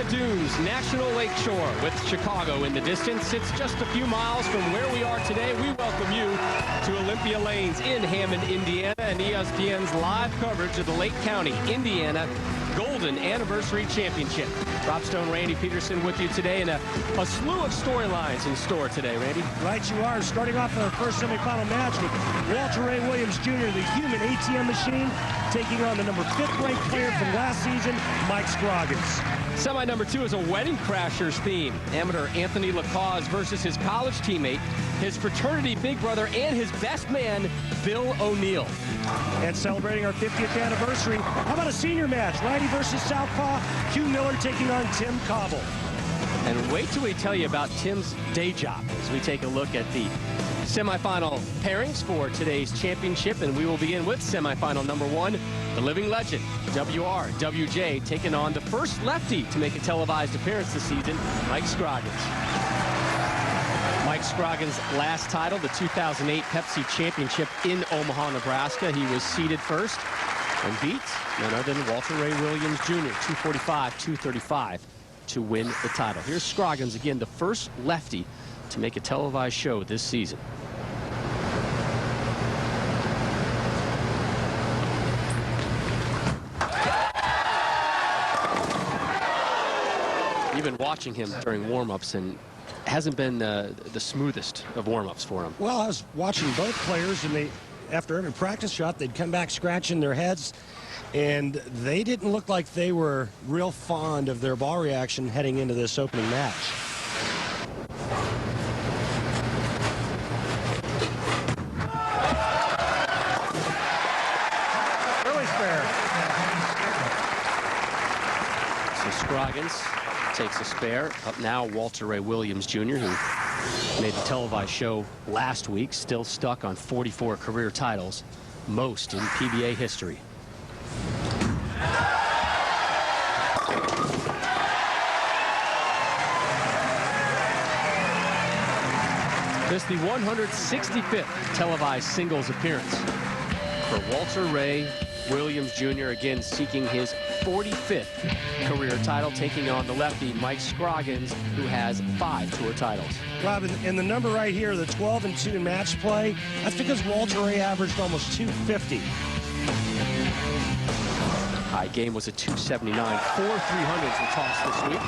Laguna Dunes, National Lakeshore, with Chicago in the distance. It's just a few miles from where we are today. We welcome you to Olympia Lanes in Hammond, Indiana, and ESPN's live coverage of the Lake County, Indiana Golden Anniversary Championship. Rob Stone, Randy Peterson with you today, and a slew of storylines in store today, Randy. Right you are. Starting off our first semifinal match with Walter Ray Williams Jr., the human ATM machine, taking on the number 5th ranked player from last season, Mike Scroggins. Semi number 2 is a Wedding Crashers theme. Amateur Anthony LaCaze versus his college teammate, his fraternity big brother, and his best man, Bill O'Neill. And celebrating our 50th anniversary, how about a senior match? Righty versus Southpaw, Hugh Miller taking on Tim Kauble. And wait till we tell you about Tim's day job as we take a look at the semifinal pairings for today's championship. And we will begin with semifinal number 1, the living legend, WRWJ, taking on the first lefty to make a televised appearance this season, Mike Scroggins. Mike Scroggins' last title, the 2008 Pepsi Championship in Omaha, Nebraska. He was seeded first and beat none other than Walter Ray Williams Jr., 245-235, to win the title. Here's Scroggins again, the first lefty to make a televised show this season. You've been watching him during warm-ups, and hasn't been the smoothest of warm-ups for him. Well, I was watching both players, and after every practice shot, they'd come back scratching their heads, and they didn't look like they were real fond of their ball reaction heading into this opening match. Really fair. So Scroggins takes a spare. Up now, Walter Ray Williams Jr., who made the televised show last week, still stuck on 44 career titles, most in PBA history. This is the 165th televised singles appearance for Walter Ray Williams Jr., again seeking his 45th career title, taking on the lefty Mike Scroggins, who has 5 tour titles. Rob, and the number right here, the 12-2 in match play, that's because Walter Ray averaged almost 250. High game was a 279. 4 300s were tossed this week.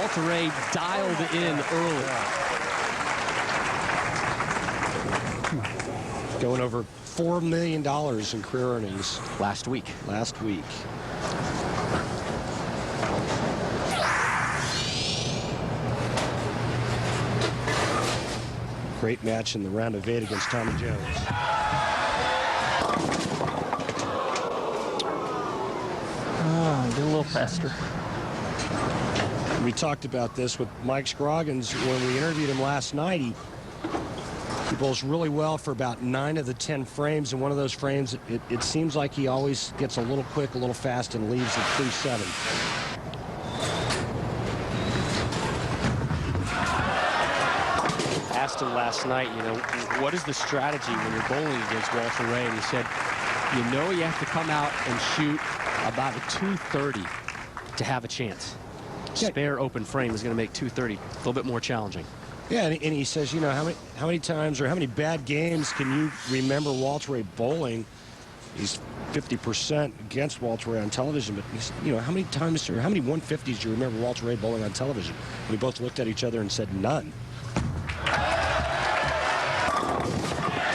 Walter Ray dialed in early. Going over $4 million in career earnings last week. Great match in the round of 8 against Tommy Jones. Get a little faster. We talked about this with Mike Scroggins when we interviewed him last night. He bowls really well for about 9 of the 10 frames. In one of those frames, it seems like he always gets a little quick, a little fast, and leaves at 3-7. Asked him last night, you know, what is the strategy when you're bowling against Walter Ray? And he said, you know, you have to come out and shoot about a 230 to have a chance. Spare open frame is going to make 230 a little bit more challenging. Yeah, and he says, you know, how many times or how many bad games can you remember Walter Ray bowling? He's 50% against Walter Ray on television, but he's, you know, how many times or how many 150s do you remember Walter Ray bowling on television? And we both looked at each other and said none.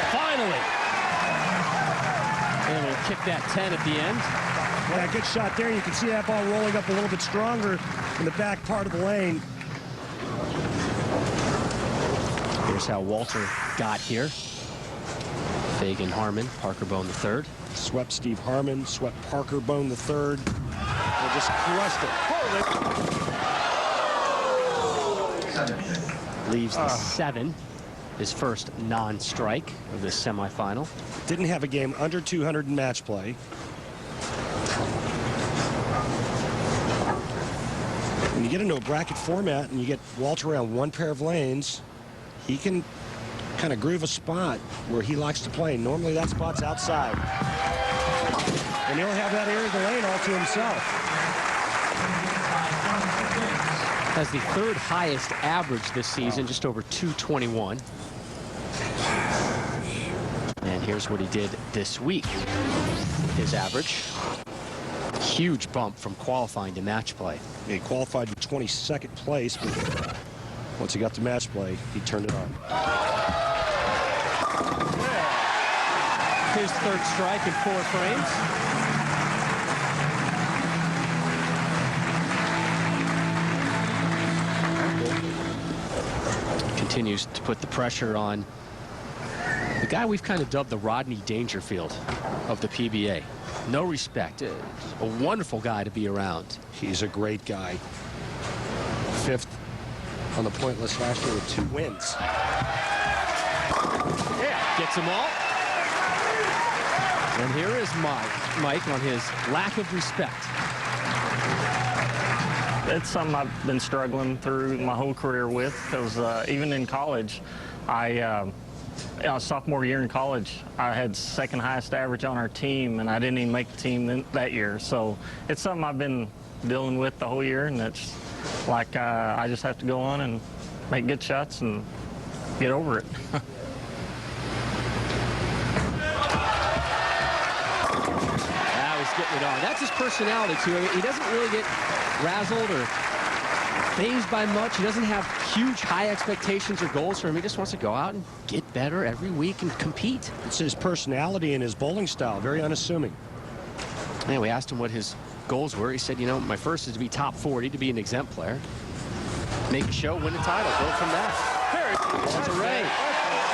Finally, able to kick that 10 at the end. Yeah, good shot there. You can see that ball rolling up a little bit stronger in the back part of the lane. Here's how Walter got here. Fagan Harmon, Parker Bone III. Swept Steve Harmon, swept Parker Bone III. And just crushed it. Leaves the 7, his first non-strike of this semifinal. Didn't have a game under 200 in match play. When you get into a bracket format and you get Walter around one pair of lanes, he can kind of groove a spot where he likes to play. Normally that spot's outside. And he'll have that area of the lane all to himself. Has the third highest average this season, just over 221. And here's what he did this week. His average, huge bump from qualifying to match play. Yeah, he qualified in 22nd place, but once he got to match play, he turned it on. His third strike in 4 frames. Continues to put the pressure on the guy we've kind of dubbed the Rodney Dangerfield of the PBA. No respect. A wonderful guy to be around. He's a great guy. 5th on the point list last year with 2 wins. Yeah, gets them all. And here is Mike on his lack of respect. It's something I've been struggling through my whole career with, because even in college, sophomore year in college, I had 2nd highest average on our team, and I didn't even make the team that year. So it's something I've been dealing with the whole year, and it's like I just have to go on and make good shots and get over it. Getting it on. That's his personality, too. I mean, he doesn't really get razzled or fazed by much. He doesn't have huge, high expectations or goals for him. He just wants to go out and get better every week and compete. It's his personality and his bowling style. Very unassuming. Yeah, we asked him what his goals were. He said, you know, my first is to be top 40, to be an exempt player. Make a show, win a title, build from that. Walter Ray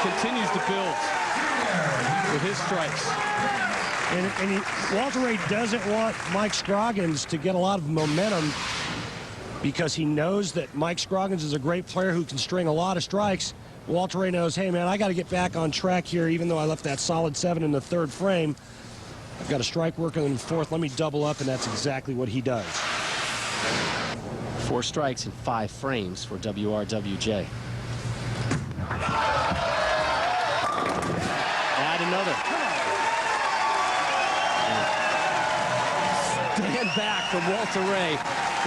continues to build with his strikes. And Walter Ray doesn't want Mike Scroggins to get a lot of momentum, because he knows that Mike Scroggins is a great player who can string a lot of strikes. Walter Ray knows, hey, man, I got to get back on track here, even though I left that solid 7 in the 3rd frame. I've got a strike working in the 4th. Let me double up, and that's exactly what he does. 4 strikes in 5 frames for WRWJ. Add another. Stand back from Walter Ray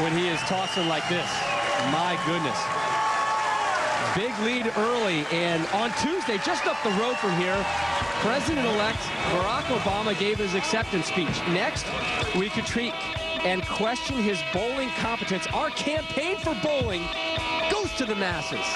when he is tossing like this. My goodness. Big lead early, and on Tuesday, just up the road from here, President-elect Barack Obama gave his acceptance speech. Next, we could treat and question his bowling competence. Our campaign for bowling goes to the masses.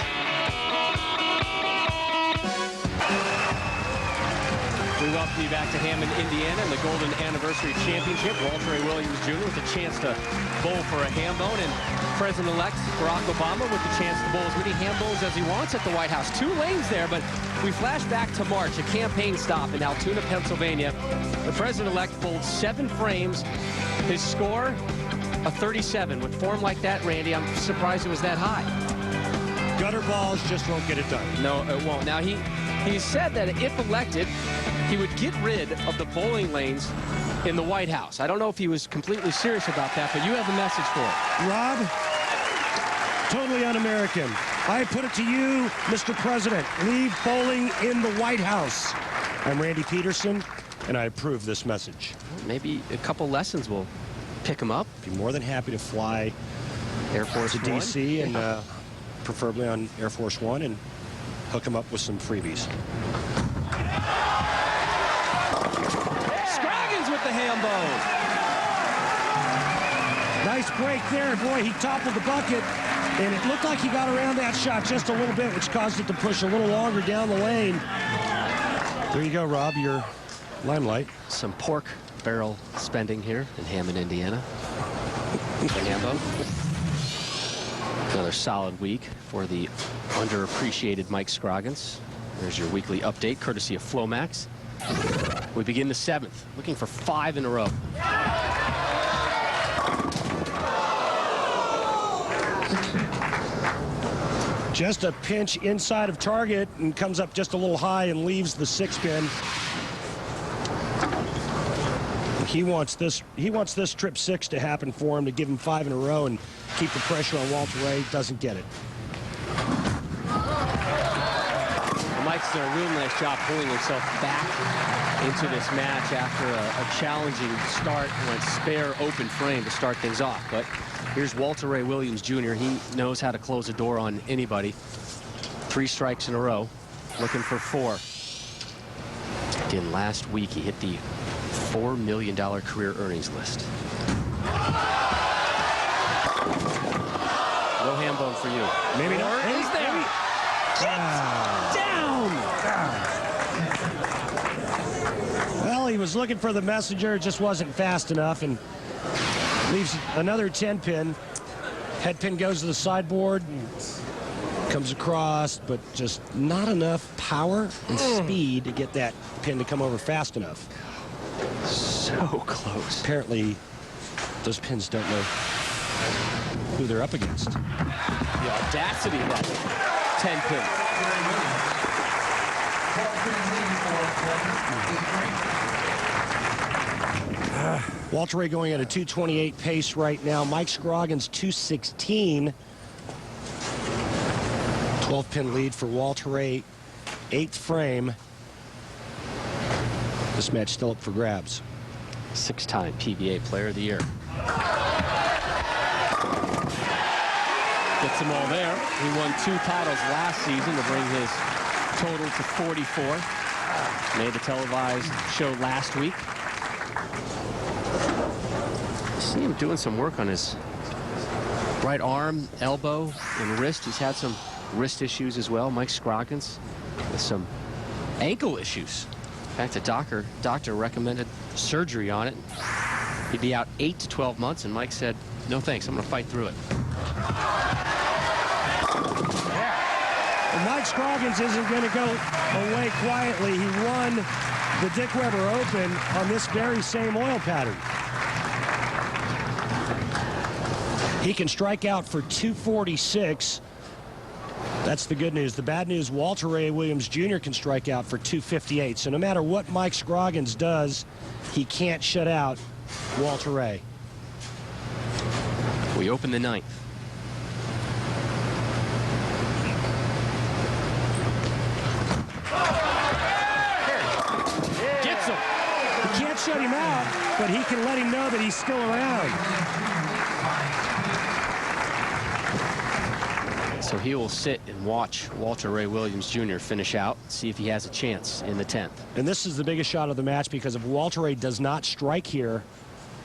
We welcome you back to Hammond, Indiana, and the Golden Anniversary Championship. Walter Ray Williams Jr. with a chance to bowl for a ham bone, and President-elect Barack Obama with the chance to bowl as many ham bowls as he wants at the White House. 2 lanes there, but we flash back to March, a campaign stop in Altoona, Pennsylvania. The President-elect bowled 7 frames. His score, a 37. With form like that, Randy, I'm surprised it was that high. Gutter balls just won't get it done. No, it won't. Now, he said that if elected, he would get rid of the bowling lanes in the White House. I don't know if he was completely serious about that, but you have a message for it. Rob, totally un-American. I put it to you, Mr. President, leave bowling in the White House. I'm Randy Peterson, and I approve this message. Maybe a couple lessons will pick him up. Be more than happy to fly Air Force to One. D.C. and preferably on Air Force One, and hook him up with some freebies. Scroggins with the ham bone. Nice break there. Boy, he toppled the bucket, and it looked like he got around that shot just a little bit, which caused it to push a little longer down the lane. There you go, Rob, your limelight. Some pork barrel spending here in Hammond, Indiana. The ham bone. Another solid week for the underappreciated Mike Scroggins. There's your weekly update, courtesy of Flomax. We begin the 7th, looking for 5 in a row. Just a pinch inside of target, and comes up just a little high and leaves the 6-pin. He wants this trip 6 to happen for him, to give him 5 in a row and keep the pressure on Walter Ray. Doesn't get it. Mike Mike's done a real nice job pulling himself back into this match after a challenging start. Went spare open frame to start things off. But here's Walter Ray Williams Jr. He knows how to close a door on anybody. 3 strikes in a row, looking for 4. Again, last week he hit the $4 million career earnings list. No ham bone for you. Maybe not. He's there. Down. Well, he was looking for the messenger. It just wasn't fast enough, and leaves another 10-pin. Head pin goes to the sideboard. Comes across, but just not enough power and speed to get that pin to come over fast enough. So close. Apparently, those pins don't know who they're up against. The audacity of that 10-pin. Walter Ray going at a 2:28 pace right now. Mike Scroggins 2:16. 12-pin lead for Walter Ray. 8th frame. This match still up for grabs. 6-time PBA Player of the Year. Gets them all there. He won 2 titles last season to bring his total to 44. Made the televised show last week. See him doing some work on his right arm, elbow, and wrist. He's had some wrist issues as well. Mike Scroggins with some ankle issues. In fact, the doctor recommended surgery on it. He'd be out 8 to 12 months, and Mike said, no thanks, I'm going to fight through it. And Mike Scroggins isn't going to go away quietly. He won the Dick Weber Open on this very same oil pattern. He can strike out for 246. That's the good news. The bad news, Walter Ray Williams Jr. can strike out for 258. So no matter what Mike Scroggins does, he can't shut out Walter Ray. We open the 9th. Gets him. He can't shut him out, but he can let him know that he's still around. So he will sit and watch Walter Ray Williams Jr. finish out, see if he has a chance in the 10th. And this is the biggest shot of the match, because if Walter Ray does not strike here,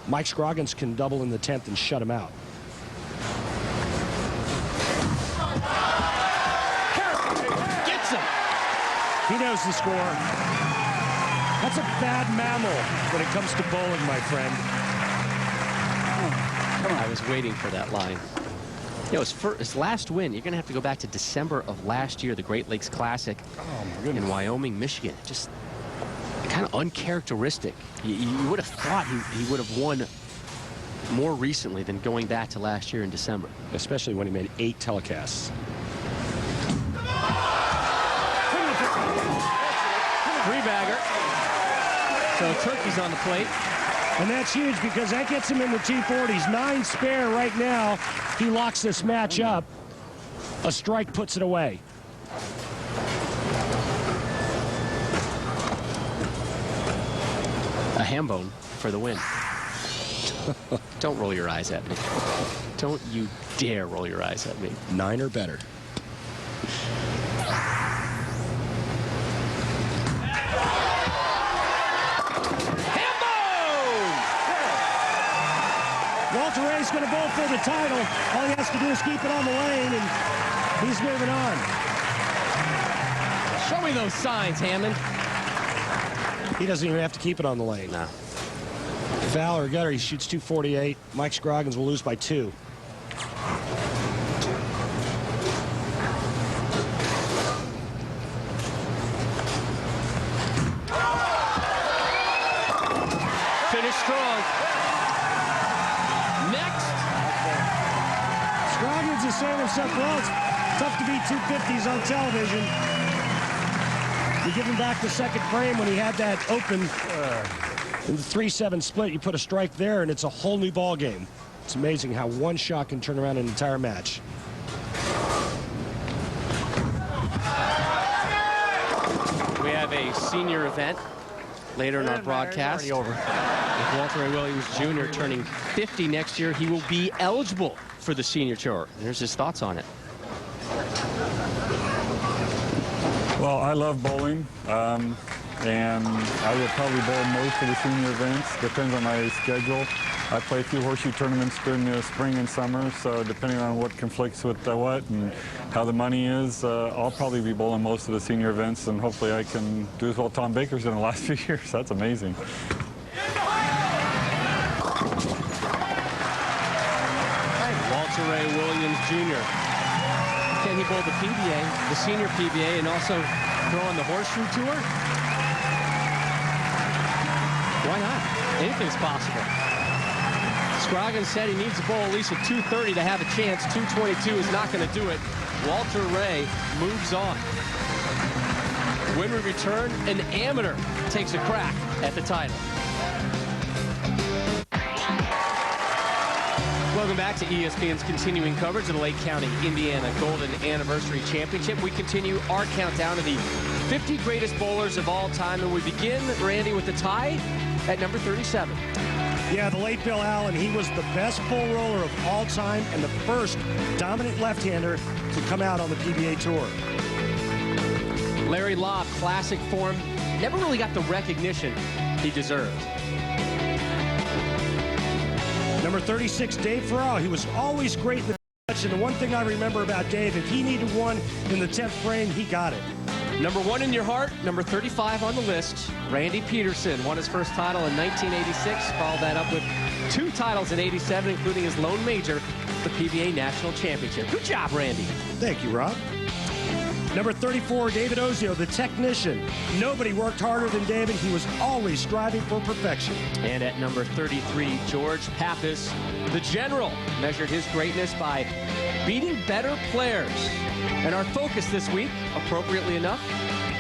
Mike Scroggins can double in the 10th and shut him out. Gets him. He knows the score. That's a bad mammal when it comes to bowling, my friend. I was waiting for that line. You know, his last win, you're going to have to go back to December of last year, the Great Lakes Classic in Wyoming, Michigan. Just kind of uncharacteristic. You would have thought he would have won more recently than going back to last year in December. Especially when he made 8 telecasts. Three-bagger. So Turkey's on the plate. And that's huge, because that gets him in the 240s. 9 spare right now. He locks this match up. A strike puts it away. A ham bone for the win. Don't roll your eyes at me. Don't you dare roll your eyes at me. 9 or better. Walter Ray's going to bowl for the title. All he has to do is keep it on the lane, and he's moving on. Show me those signs, Hammond. He doesn't even have to keep it on the lane. No. Foul or gutter, he shoots 248. Mike Scroggins will lose by 2. Finish strong. Scroggins is saying himself, well, it's tough to beat 250s on television. You give him back the 2nd frame when he had that open in the 3-7 split. You put a strike there, and it's a whole new ball game. It's amazing how one shot can turn around an entire match. a senior event later in our broadcast. Over. With Walter Ray Williams Jr. turning 50 next year, he will be eligible for the senior tour. There's his thoughts on it. Well, I love bowling, and I will probably bowl most of the senior events. Depends on my schedule. I play a few horseshoe tournaments during the spring and summer, so depending on what conflicts with what and how the money is, I'll probably be bowling most of the senior events, and hopefully I can do as well Tom Baker's in the last few years. That's amazing. Walter Ray Williams Jr. Can he bowl the PBA, the senior PBA, and also throw on the horseshoe tour? Why not? Anything's possible. Scroggins said he needs to bowl at least a 230 to have a chance. 222 is not going to do it. Walter Ray moves on. When we return, an amateur takes a crack at the title. Welcome back to ESPN's continuing coverage of the Lake County, Indiana Golden Anniversary Championship. We continue our countdown of the 50 greatest bowlers of all time, and we begin, Randy, with the tie at number 37. Yeah, the late Bill Allen, he was the best bull roller of all time and the first dominant left-hander to come out on the PBA Tour. Larry Lobb, classic form, never really got the recognition he deserved. Number 36, Dave Farrell. He was always great in the touch, and the one thing I remember about Dave, if he needed one in the 10th frame, he got it. Number 1 in your heart, number 35 on the list, Randy Peterson won his first title in 1986, followed that up with 2 titles in '87, including his lone major, the PBA National Championship. Good job, Randy. Thank you, Rob. Number 34, David Ozio, the technician. Nobody worked harder than David. He was always striving for perfection. And at number 33, George Pappas, the general, measured his greatness by beating better players. And our focus this week, appropriately enough,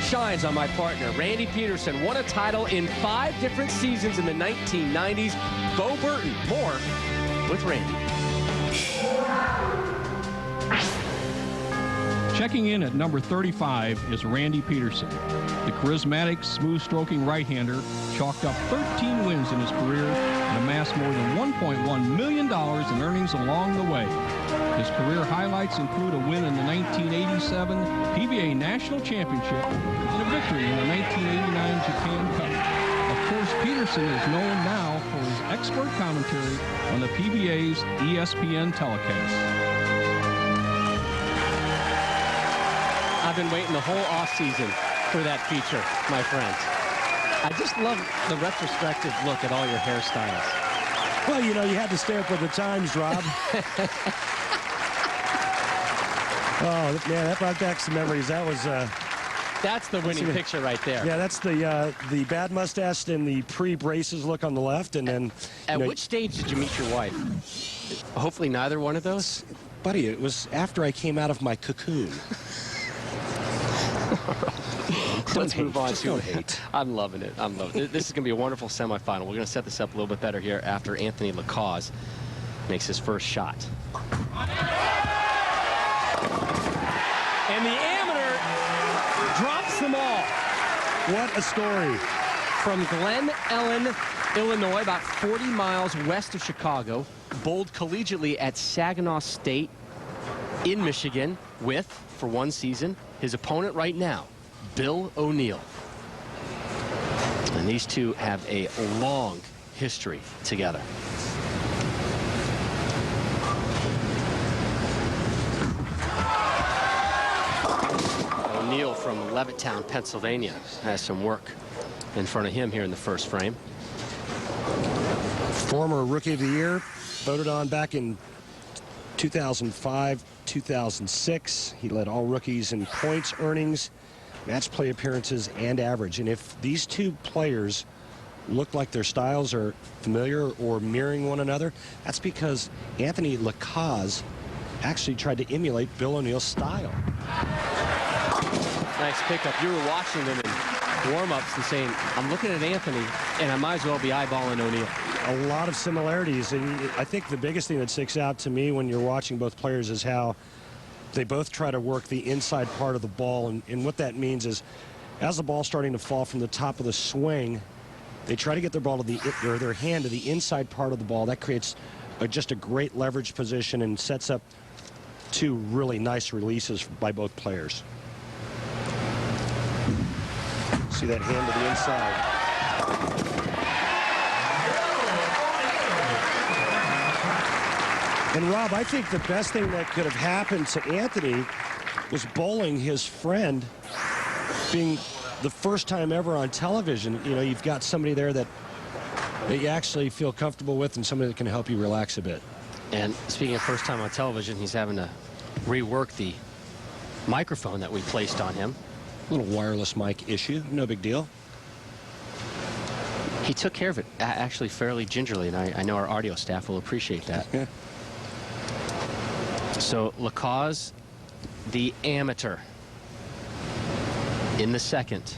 shines on my partner, Randy Peterson. Won a title in 5 different seasons in the 1990s. Bo Burton, more with Randy. Checking in at number 35 is Randy Peterson. The charismatic, smooth-stroking right-hander chalked up 13 wins in his career and amassed more than $1.1 million in earnings along the way. His career highlights include a win in the 1987 PBA National Championship and a victory in the 1989 Japan Cup. Of course, Peterson is known now for his expert commentary on the PBA's ESPN telecast. I've been waiting the whole offseason for that feature, my friends. I just love the retrospective look at all your hairstyles. Well, you know, you had to stay up with the times, Rob. Oh, man, that brought back some memories. That was... That's the winning picture right there. Yeah, that's the bad mustache and the pre-braces look on the left, and then... At which stage did you meet your wife? Hopefully neither one of those? Buddy, it was after I came out of my cocoon. Let's move on to don't hate. I'm loving it. I'm loving it. This is going to be a wonderful semifinal. We're going to set this up a little bit better here after Anthony LaCaze makes his first shot. And the amateur drops them all. What a story. From Glen Ellen, Illinois, about 40 miles west of Chicago, bowled collegiately at Saginaw State in Michigan with, for one season, his opponent right now, Bill O'Neill. And these two have a long history together. O'Neill from Levittown, Pennsylvania, has some work in front of him here in the first frame. Former Rookie of the Year, voted on back in 2005, 2006. He led all rookies in points, earnings, match play appearances, and average. And if these two players look like their styles are familiar or mirroring one another, that's because Anthony LaCaze actually tried to emulate Bill O'Neill's style. Nice pickup. You were watching them in warm-ups and saying, I'm looking at Anthony, and I might as well be eyeballing O'Neill. A lot of similarities, and I think the biggest thing that sticks out to me when you're watching both players is how they both try to work the inside part of the ball, and what that means is as the ball's starting to fall from the top of the swing, they try to get their ball to their hand to the inside part of the ball. That creates just a great leverage position and sets up two really nice releases by both players. See that hand to the inside. And Rob, I think the best thing that could have happened to Anthony was bowling his friend, being the first time ever on television. You know, you've got somebody there that you actually feel comfortable with and somebody that can help you relax a bit. And speaking of first time on television, he's having to rework the microphone that we placed on him. A little wireless mic issue, no big deal. He took care of it actually fairly gingerly, and I know our audio staff will appreciate that. So LaCaze, the amateur, in the second.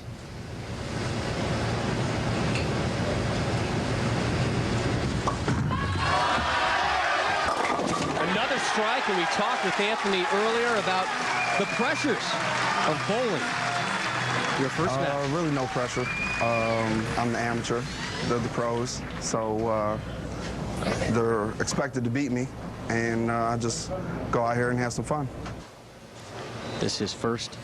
Another strike, and we talked with Anthony earlier about the pressures of bowling. Your first match? Really no pressure. I'm the amateur. They're the pros. So they're expected to beat me. And I just go out here and have some fun. This is his first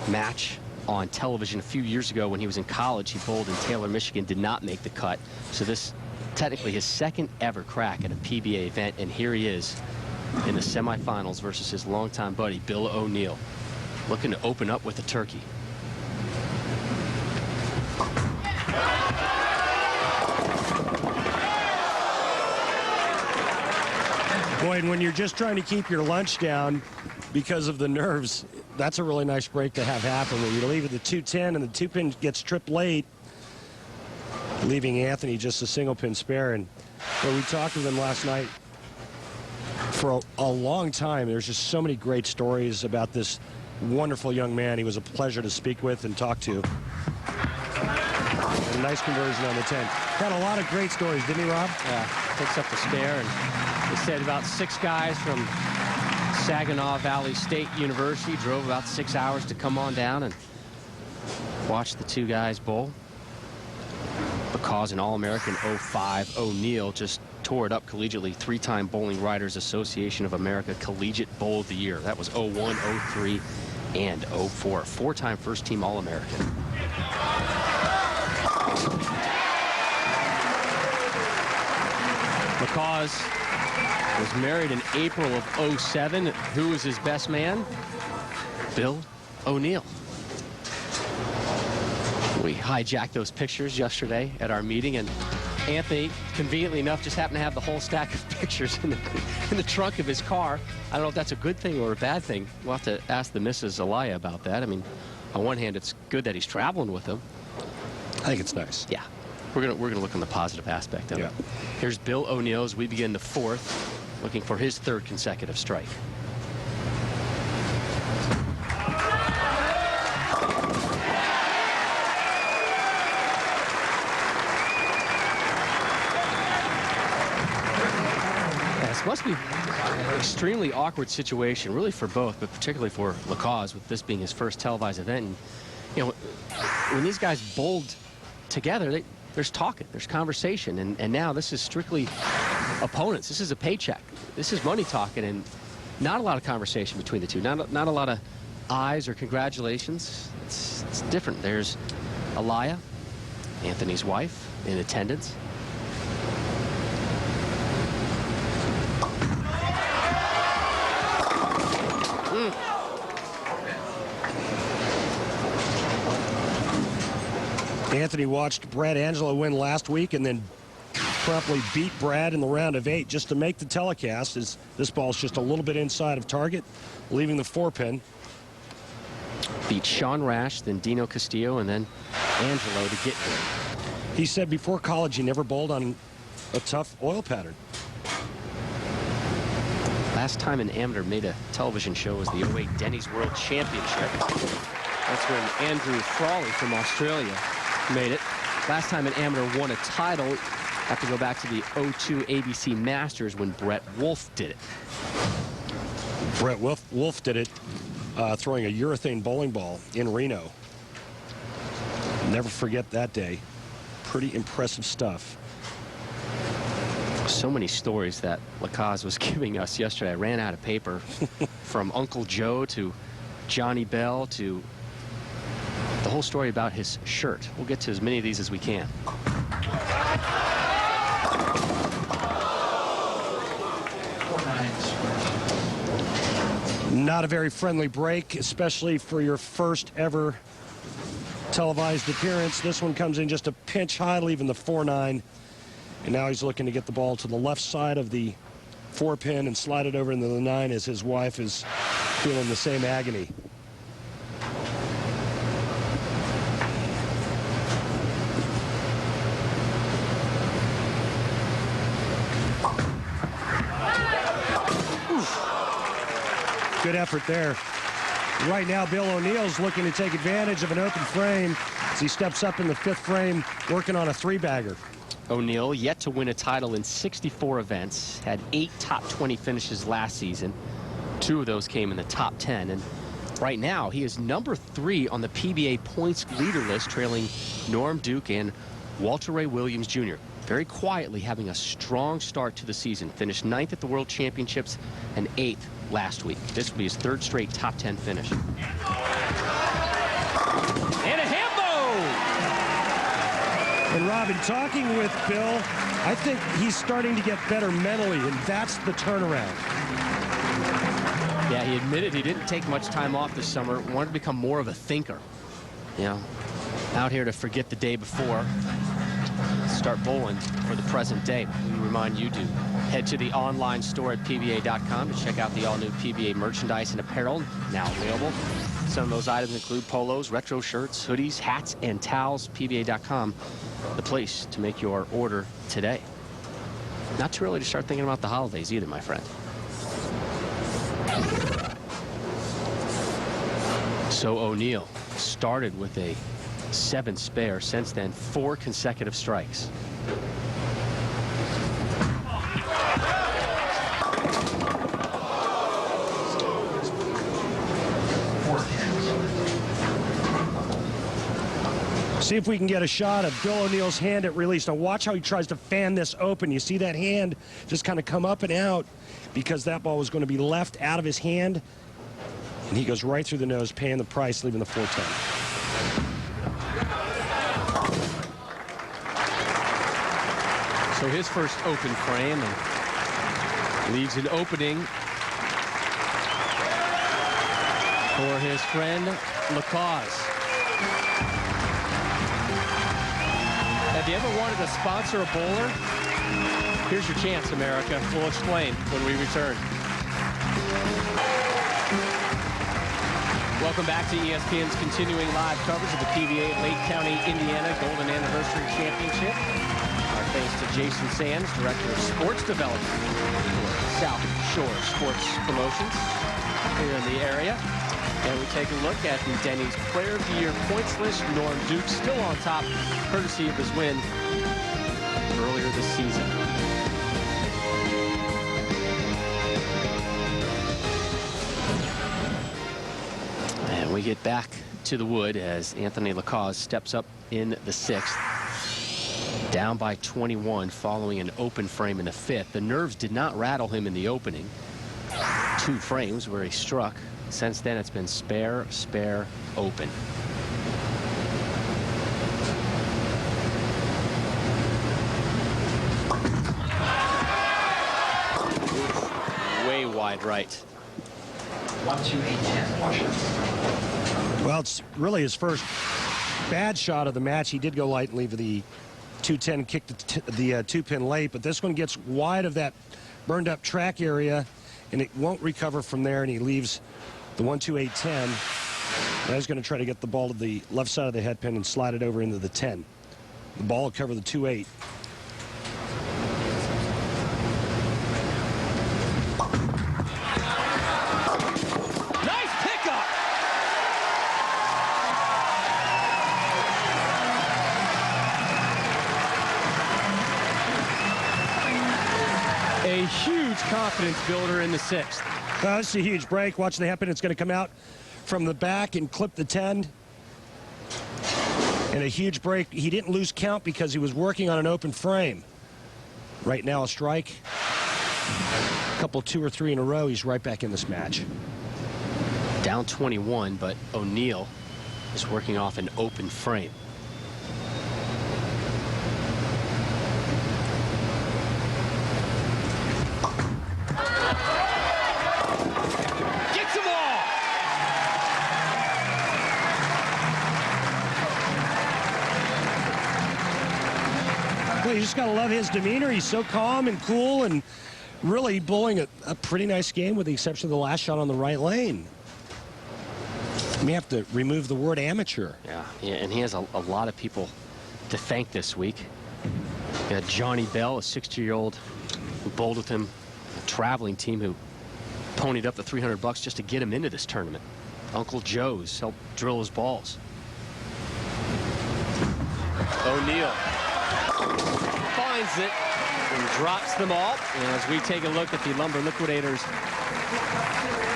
match on television. A few years ago when he was in college, he bowled in Taylor, Michigan, did not make the cut. So this technically his second ever crack at a PBA event, and here he is in the semifinals versus his longtime buddy, Bill O'Neill, looking to open up with a turkey. Boy, and when you're just trying to keep your lunch down because of the nerves, that's a really nice break to have happen. When you leave at the 210 and the 2-pin gets tripped late, leaving Anthony just a single pin spare. And we talked with him last night for a long time. There's just so many great stories about this wonderful young man. He was a pleasure to speak with and talk to. A nice conversion on the 10. Got a lot of great stories, didn't he, Rob? Yeah, picks up the spare, and they said about 6 guys from Saginaw Valley State University drove about 6 hours to come on down and watch the 2 guys bowl. LaCaze, an All-American 05. O'Neill just tore it up collegiately. 3-time Bowling Writers Association of America Collegiate Bowl of the Year. That was 01, 03, and 04. 4-time first-team All-American. LaCaze was married in April of 07. Who was his best man? Bill O'Neill. We hijacked those pictures yesterday at our meeting, and Anthony, conveniently enough, just happened to have the whole stack of pictures in the trunk of his car. I don't know if that's a good thing or a bad thing. We'll have to ask the Mrs. Elia about that. I mean, on one hand, it's good that he's traveling with them. I think it's nice. Yeah. We're gonna look on the positive aspect of it. Here's Bill O'Neill as we begin the 4th, looking for his 3rd consecutive strike. This must be an extremely awkward situation, really for both, but particularly for LaCaze, with this being his first televised event. And, you know, when these guys bowled together, there's talking, there's conversation, and now this is strictly opponents. This is a paycheck. This is money talking, and not a lot of conversation between the two. Not a lot of eyes or congratulations. It's different. There's Elia, Anthony's wife, in attendance. Anthony watched Brad Angelo win last week and then promptly beat Brad in the round of 8 just to make the telecast. As this ball's just a little bit inside of target, leaving the 4-pin. Beat Sean Rash, then Dino Castillo, and then Angelo to get here. He said before college he never bowled on a tough oil pattern. Last time an amateur made a television show was the 08 Denny's World Championship. That's when Andrew Frawley from Australia made it. Last time an amateur won a title, have to go back to the 02 ABC Masters when Brett Wolf did it. Brett Wolf did it throwing a urethane bowling ball in Reno. Never forget that day. Pretty impressive stuff. So many stories that LaCaze was giving us yesterday. I ran out of paper. From Uncle Joe to Johnny Bell to the whole story about his shirt. We'll get to as many of these as we can. Not a very friendly break, especially for your first ever televised appearance. This one comes in just a pinch high, leaving the 4-9. And now he's looking to get the ball to the left side of the 4-pin and slide it over into the 9 as his wife is feeling the same agony. Good effort there. Right now, Bill O'Neill's looking to take advantage of an open frame as he steps up in the 5th frame, working on a 3-bagger. O'Neill yet to win a title in 64 events, had 8 top 20 finishes last season. 2 of those came in the top 10, and right now he is number 3 on the PBA points leader list, trailing Norm Duke and Walter Ray Williams Jr. Very quietly having a strong start to the season. Finished 9th at the World Championships and 8th last week. This will be his 3rd straight top 10 finish. And a Hambo! And Robin, talking with Bill, I think he's starting to get better mentally, and that's the turnaround. Yeah, he admitted he didn't take much time off this summer, wanted to become more of a thinker. You know, out here to forget the day before, start bowling for the present day. We remind you to head to the online store at PBA.com to check out the all-new PBA merchandise and apparel now available. Some of those items include polos, retro shirts, hoodies, hats, and towels. PBA.com, the place to make your order today. Not too early to start thinking about the holidays either, my friend. So O'Neill started with a 7 spare. Since then, 4 consecutive strikes. See if we can get a shot of Bill O'Neill's hand at release. Now watch how he tries to fan this open. You see that hand just kind of come up and out because that ball was going to be left out of his hand. And he goes right through the nose, paying the price, leaving the 410. So his first open frame and leaves an opening for his friend LaCaze. Have you ever wanted to sponsor a bowler? Here's your chance, America. We'll explain when we return. Welcome back to ESPN's continuing live coverage of the PBA Lake County, Indiana Golden Anniversary Championship. Our thanks to Jason Sands, Director of Sports Development for South Shore Sports Promotions here in the area. And we take a look at the Denny's Player of the Year points list. Norm Duke still on top, courtesy of his win earlier this season. And we get back to the wood as Anthony LaCaze steps up in the 6th. Down by 21 following an open frame in the 5th. The nerves did not rattle him in the opening. 2 frames where he struck. Since then, it's been spare, spare, open. Way wide right. 1, 2, 8, 10. Washington. Well, it's really his first bad shot of the match. He did go light and leave the 210, kicked the 2-pin late, but this one gets wide of that burned up track area, and it won't recover from there, and he leaves the 1, 2, 8, 10. Now he's going to try to get the ball to the left side of the head pin and slide it over into the 10. The ball will cover the 2, 8. Nice pickup! A huge confidence builder in the 6th. That's a huge break. Watch the head pin. It's going to come out from the back and clip the 10. And a huge break. He didn't lose count because he was working on an open frame. Right now, a strike. A couple, 2 or 3 in a row. He's right back in this match. Down 21, but O'Neal is working off an open frame. Gets them all! Well, you just got to love his demeanor. He's so calm and cool and really bowling a pretty nice game with the exception of the last shot on the right lane. We have to remove the word amateur. Yeah, and he has a lot of people to thank this week. You got Johnny Bell, a 60-year-old who bowled with him, a traveling team who ponied up the $300 just to get him into this tournament. Uncle Joe's helped drill his balls. O'Neal finds it and drops them all. And as we take a look at the Lumber Liquidators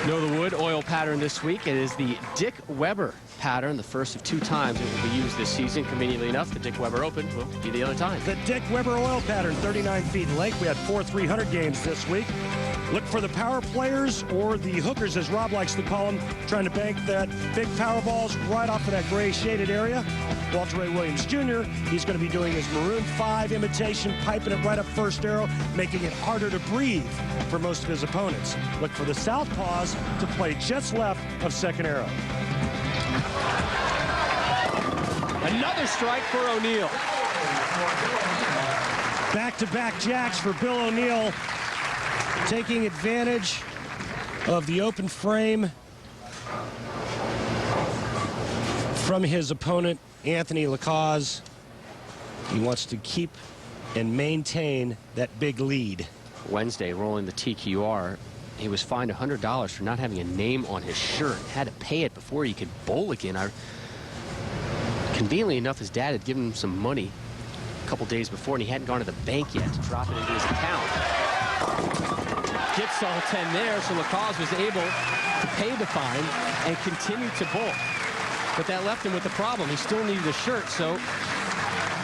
Know the Wood oil pattern this week, it is the Dick Weber pattern, the first of 2 times it will be used this season. Conveniently enough, the Dick Weber Open will be the other time. The Dick Weber oil pattern, 39 feet in length. We had 4 300 games this week. Look for the power players, or the hookers, as Rob likes to call them, trying to bank that big power balls right off of that gray shaded area. Walter Ray Williams Jr., he's going to be doing his Maroon 5 imitation, piping it right up first arrow, making it harder to breathe for most of his opponents. Look for the southpaws to play just left of second arrow. Another strike for O'Neal. Back-to-back jacks for Bill O'Neal, taking advantage of the open frame from his opponent, Anthony LaCaze. He wants to keep and maintain that big lead. Wednesday, rolling the TQR, he was fined $100 for not having a name on his shirt. Had to pay it before he could bowl again. Conveniently enough, his dad had given him some money a couple days before, and he hadn't gone to the bank yet to drop it into his account. Gets all 10 there, so LaCaze was able to pay the fine and continue to bowl. But that left him with a problem. He still needed a shirt, so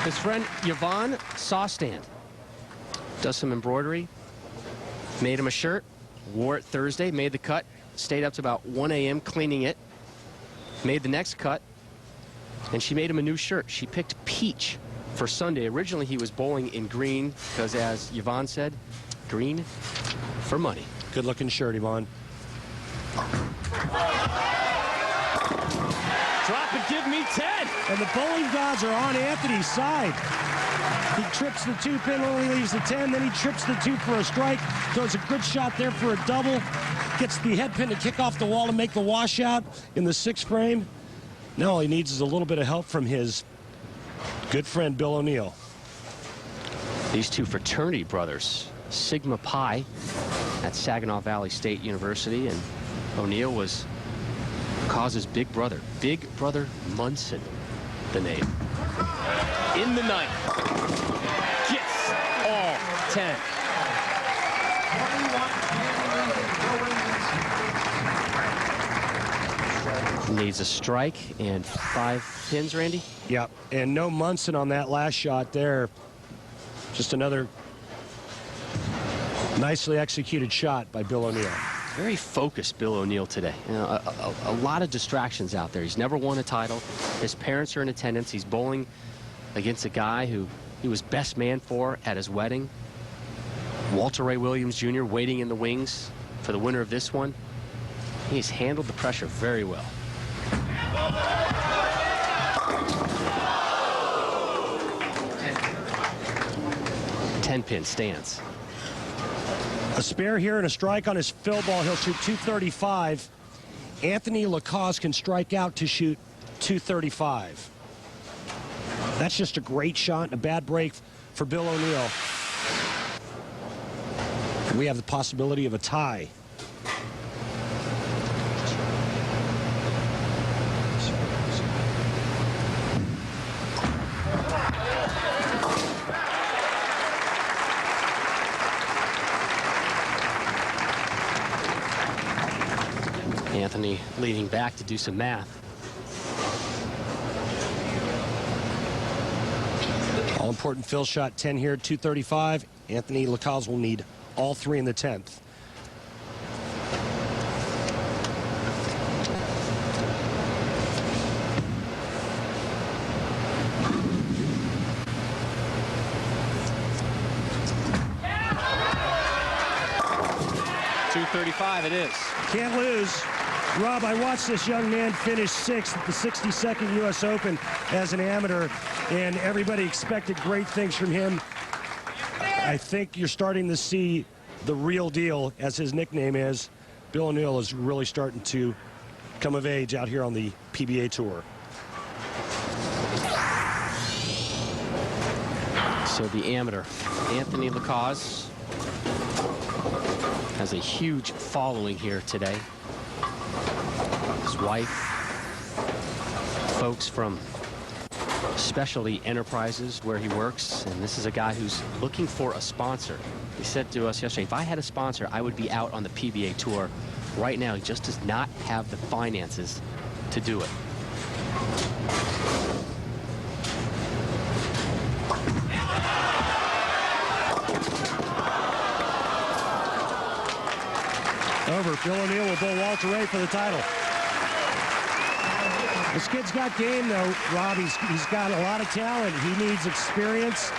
his friend Yvonne Sawstand does some embroidery, made him a shirt, wore it Thursday, made the cut, stayed up to about 1 a.m. cleaning it, made the next cut, and she made him a new shirt. She picked peach for Sunday. Originally, he was bowling in green because, as Yvonne said, green for money. Good looking shirt, Yvonne. Drop and give me 10. And the bowling gods are on Anthony's side. He trips the 2-pin, only leaves the 10, then he trips the 2 for a strike, throws a good shot there for a double, gets the head pin to kick off the wall and make the washout in the 6th frame. Now all he needs is a little bit of help from his good friend Bill O'Neal. These 2 fraternity brothers, Sigma Pi at Saginaw Valley State University, and O'Neal was Caze's big brother Munson, the name. In the 9th, gets all 10. Needs a strike and 5 pins, Randy. Yep, and no Munson on that last shot there. Just another nicely executed shot by Bill O'Neal. Very focused Bill O'Neal today. You know, a lot of distractions out there. He's never won a title. His parents are in attendance. He's bowling against a guy who he was best man for at his wedding. Walter Ray Williams Jr. waiting in the wings for the winner of this one. He's handled the pressure very well. 10-pin stance. A spare here and a strike on his fill ball. He'll shoot 235. Anthony LaCaze can strike out to shoot 235. That's just a great shot and a bad break for Bill O'Neal. We have the possibility of a tie. Anthony leading back to do some math. All-important fill shot 10 here, 235. Anthony LaCaze will need all 3 in the 10th. .235 it is. Can't lose. Rob, I watched this young man finish 6th at the 62nd U.S. Open as an amateur, and everybody expected great things from him. I think you're starting to see the real deal, as his nickname is. Bill O'Neill is really starting to come of age out here on the PBA Tour. So the amateur, Anthony LaCaze, has a huge following here today. His wife, folks from Specialty Enterprises where he works, and this is a guy who's looking for a sponsor. He said to us yesterday, if I had a sponsor, I would be out on the PBA Tour. Right now, he just does not have the finances to do it. Over. Bill O'Neill will bowl Walter Ray for the title. This kid's got game, though, Rob. He's got a lot of talent. He needs experience,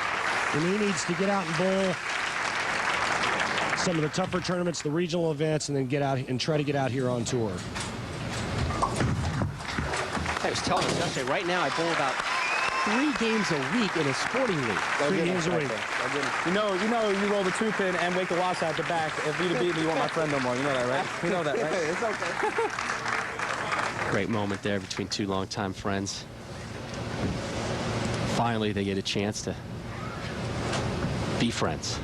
and he needs to get out and bowl some of the tougher tournaments, the regional events, and then get out and try to get out here on tour. I was telling us yesterday, right now I bowl about 3 games a week in a sporting league. 3 games a week. You know, you roll the 2-pin and wake the watch out the back. If you'd beat me, you weren't my friend no more. You know that, right? You know that, right? It's okay. Great moment there between 2 longtime friends. Finally, they get a chance to be friends.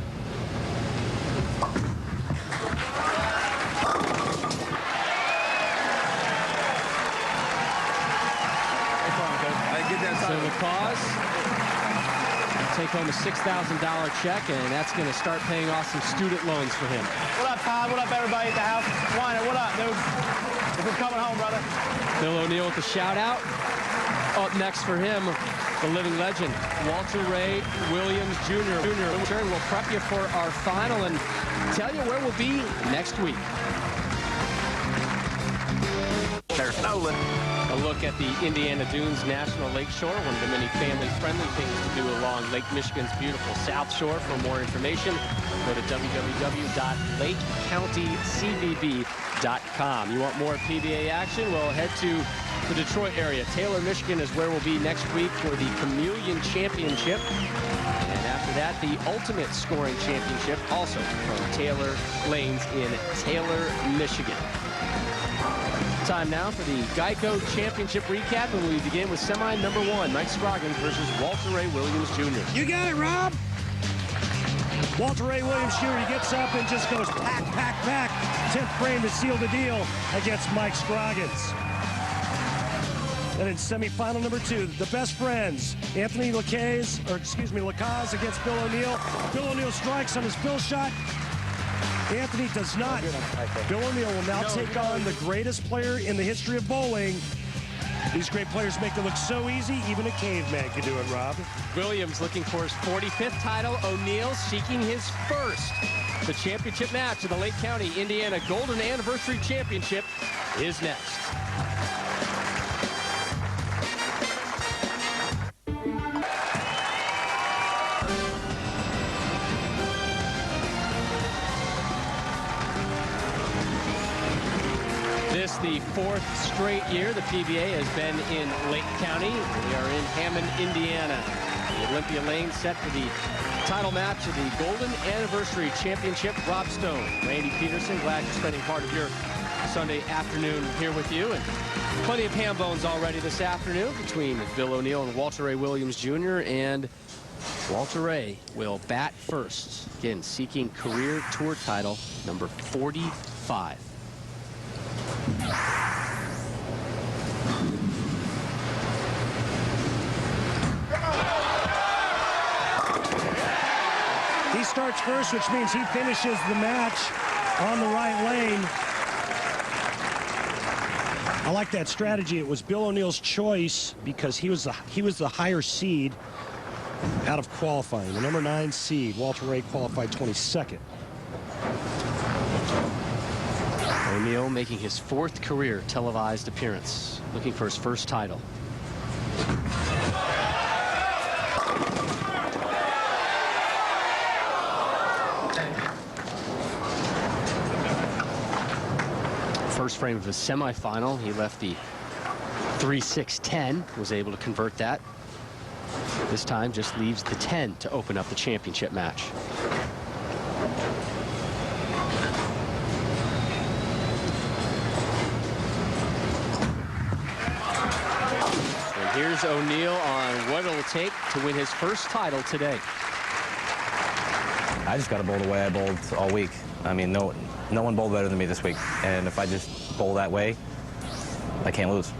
So LaCaze take home a $6,000 check, and that's going to start paying off some student loans for him. What up, Todd? What up, everybody at the house? Weiner, what up, dude? We're coming home, brother. Bill O'Neill with the shout out. Up next for him, the living legend, Walter Ray Williams Jr. We'll prep you for our final and tell you where we'll be next week. There's Nolan. A look at the Indiana Dunes National Lakeshore, one of the many family-friendly things to do along Lake Michigan's beautiful South Shore. For more information, go to www.lakecountycbb.com. You want more PBA action? Well, head to the Detroit area. Taylor, Michigan is where we'll be next week for the Chameleon Championship. And after that, the Ultimate Scoring Championship, also from Taylor Lanes in Taylor, Michigan. Time now for the Geico Championship recap, and we begin with semi number 1, Mike Scroggins versus Walter Ray Williams Jr. You got it, Rob. Walter Ray Williams Jr. He gets up and just goes pack, pack, pack. 10th frame to seal the deal against Mike Scroggins. And in semifinal number 2, the best friends, Anthony LaCaze against Bill O'Neill. Bill O'Neill strikes on his fill shot. Anthony does not. Bill O'Neill will now take on the greatest player in the history of bowling. These great players make it look so easy, even a caveman can do it, Rob. Williams looking for his 45th title. O'Neill seeking his first. The championship match of the Lake County, Indiana Golden Anniversary Championship is next. This the 4th straight year the PBA has been in Lake County. We are in Hammond, Indiana. The Olympia lane set for the title match of the Golden Anniversary Championship. Rob Stone, Randy Peterson, glad you're spending part of your Sunday afternoon here with you. And plenty of ham bones already this afternoon between Bill O'Neill and Walter Ray Williams Jr. And Walter Ray will bat first. Again, seeking career tour title number 45. He starts first, which means he finishes the match on the right lane. I like that strategy. It was Bill O'Neill's choice because he was the higher seed. Out of qualifying, the number 9 seed, Walter Ray, qualified 22nd. O'Neal making his 4th career televised appearance, looking for his first title. First frame of his semifinal, he left the 3-6-10, was able to convert that. This time just leaves the 10 to open up the championship match. And here's O'Neal on what it'll take to win his first title today. I just got to bowl the way I bowled all week. I mean, no one bowled better than me this week. And if I just bowl that way, I can't lose.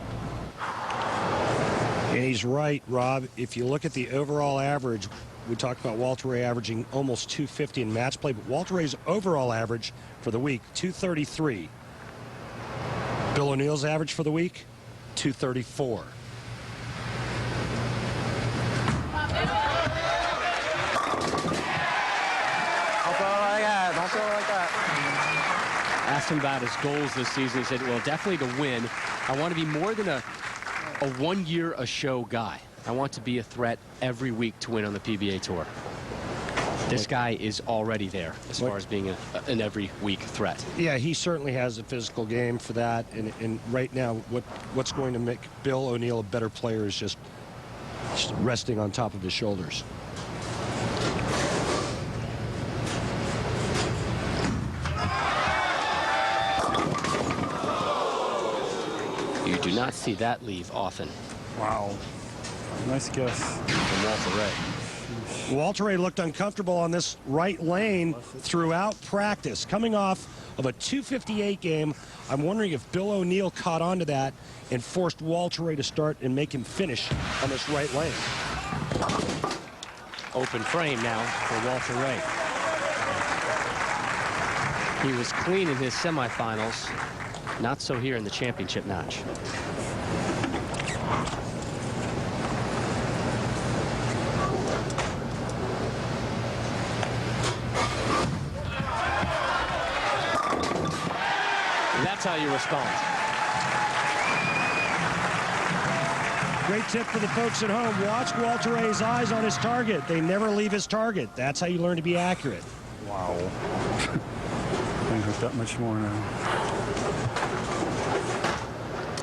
And he's right, Rob. If you look at the overall average, we talked about Walter Ray averaging almost 250 in match play, but Walter Ray's overall average for the week, 233. Bill O'Neal's average for the week, 234. Asked him about his goals this season. He said, well, definitely to win. I want to be more than a one-year-a-show guy. I want to be a threat every week to win on the PBA Tour. This guy is already there as far as being an every-week threat. Yeah, he certainly has a physical game for that. And right now, what's going to make Bill O'Neal a better player is just resting on top of his shoulders. You do not see that leave often. Wow. Nice guess. From Walter Ray. Walter Ray looked uncomfortable on this right lane throughout practice. Coming off of a 258 game, I'm wondering if Bill O'Neal caught on to that and forced Walter Ray to start and make him finish on this right lane. Open frame now for Walter Ray. He was clean in his semifinals. Not so here in the championship match. And that's how you respond. Great tip for the folks at home. Watch Walter Ray's eyes on his target. They never leave his target. That's how you learn to be accurate. Wow. Can't hurt that much more now.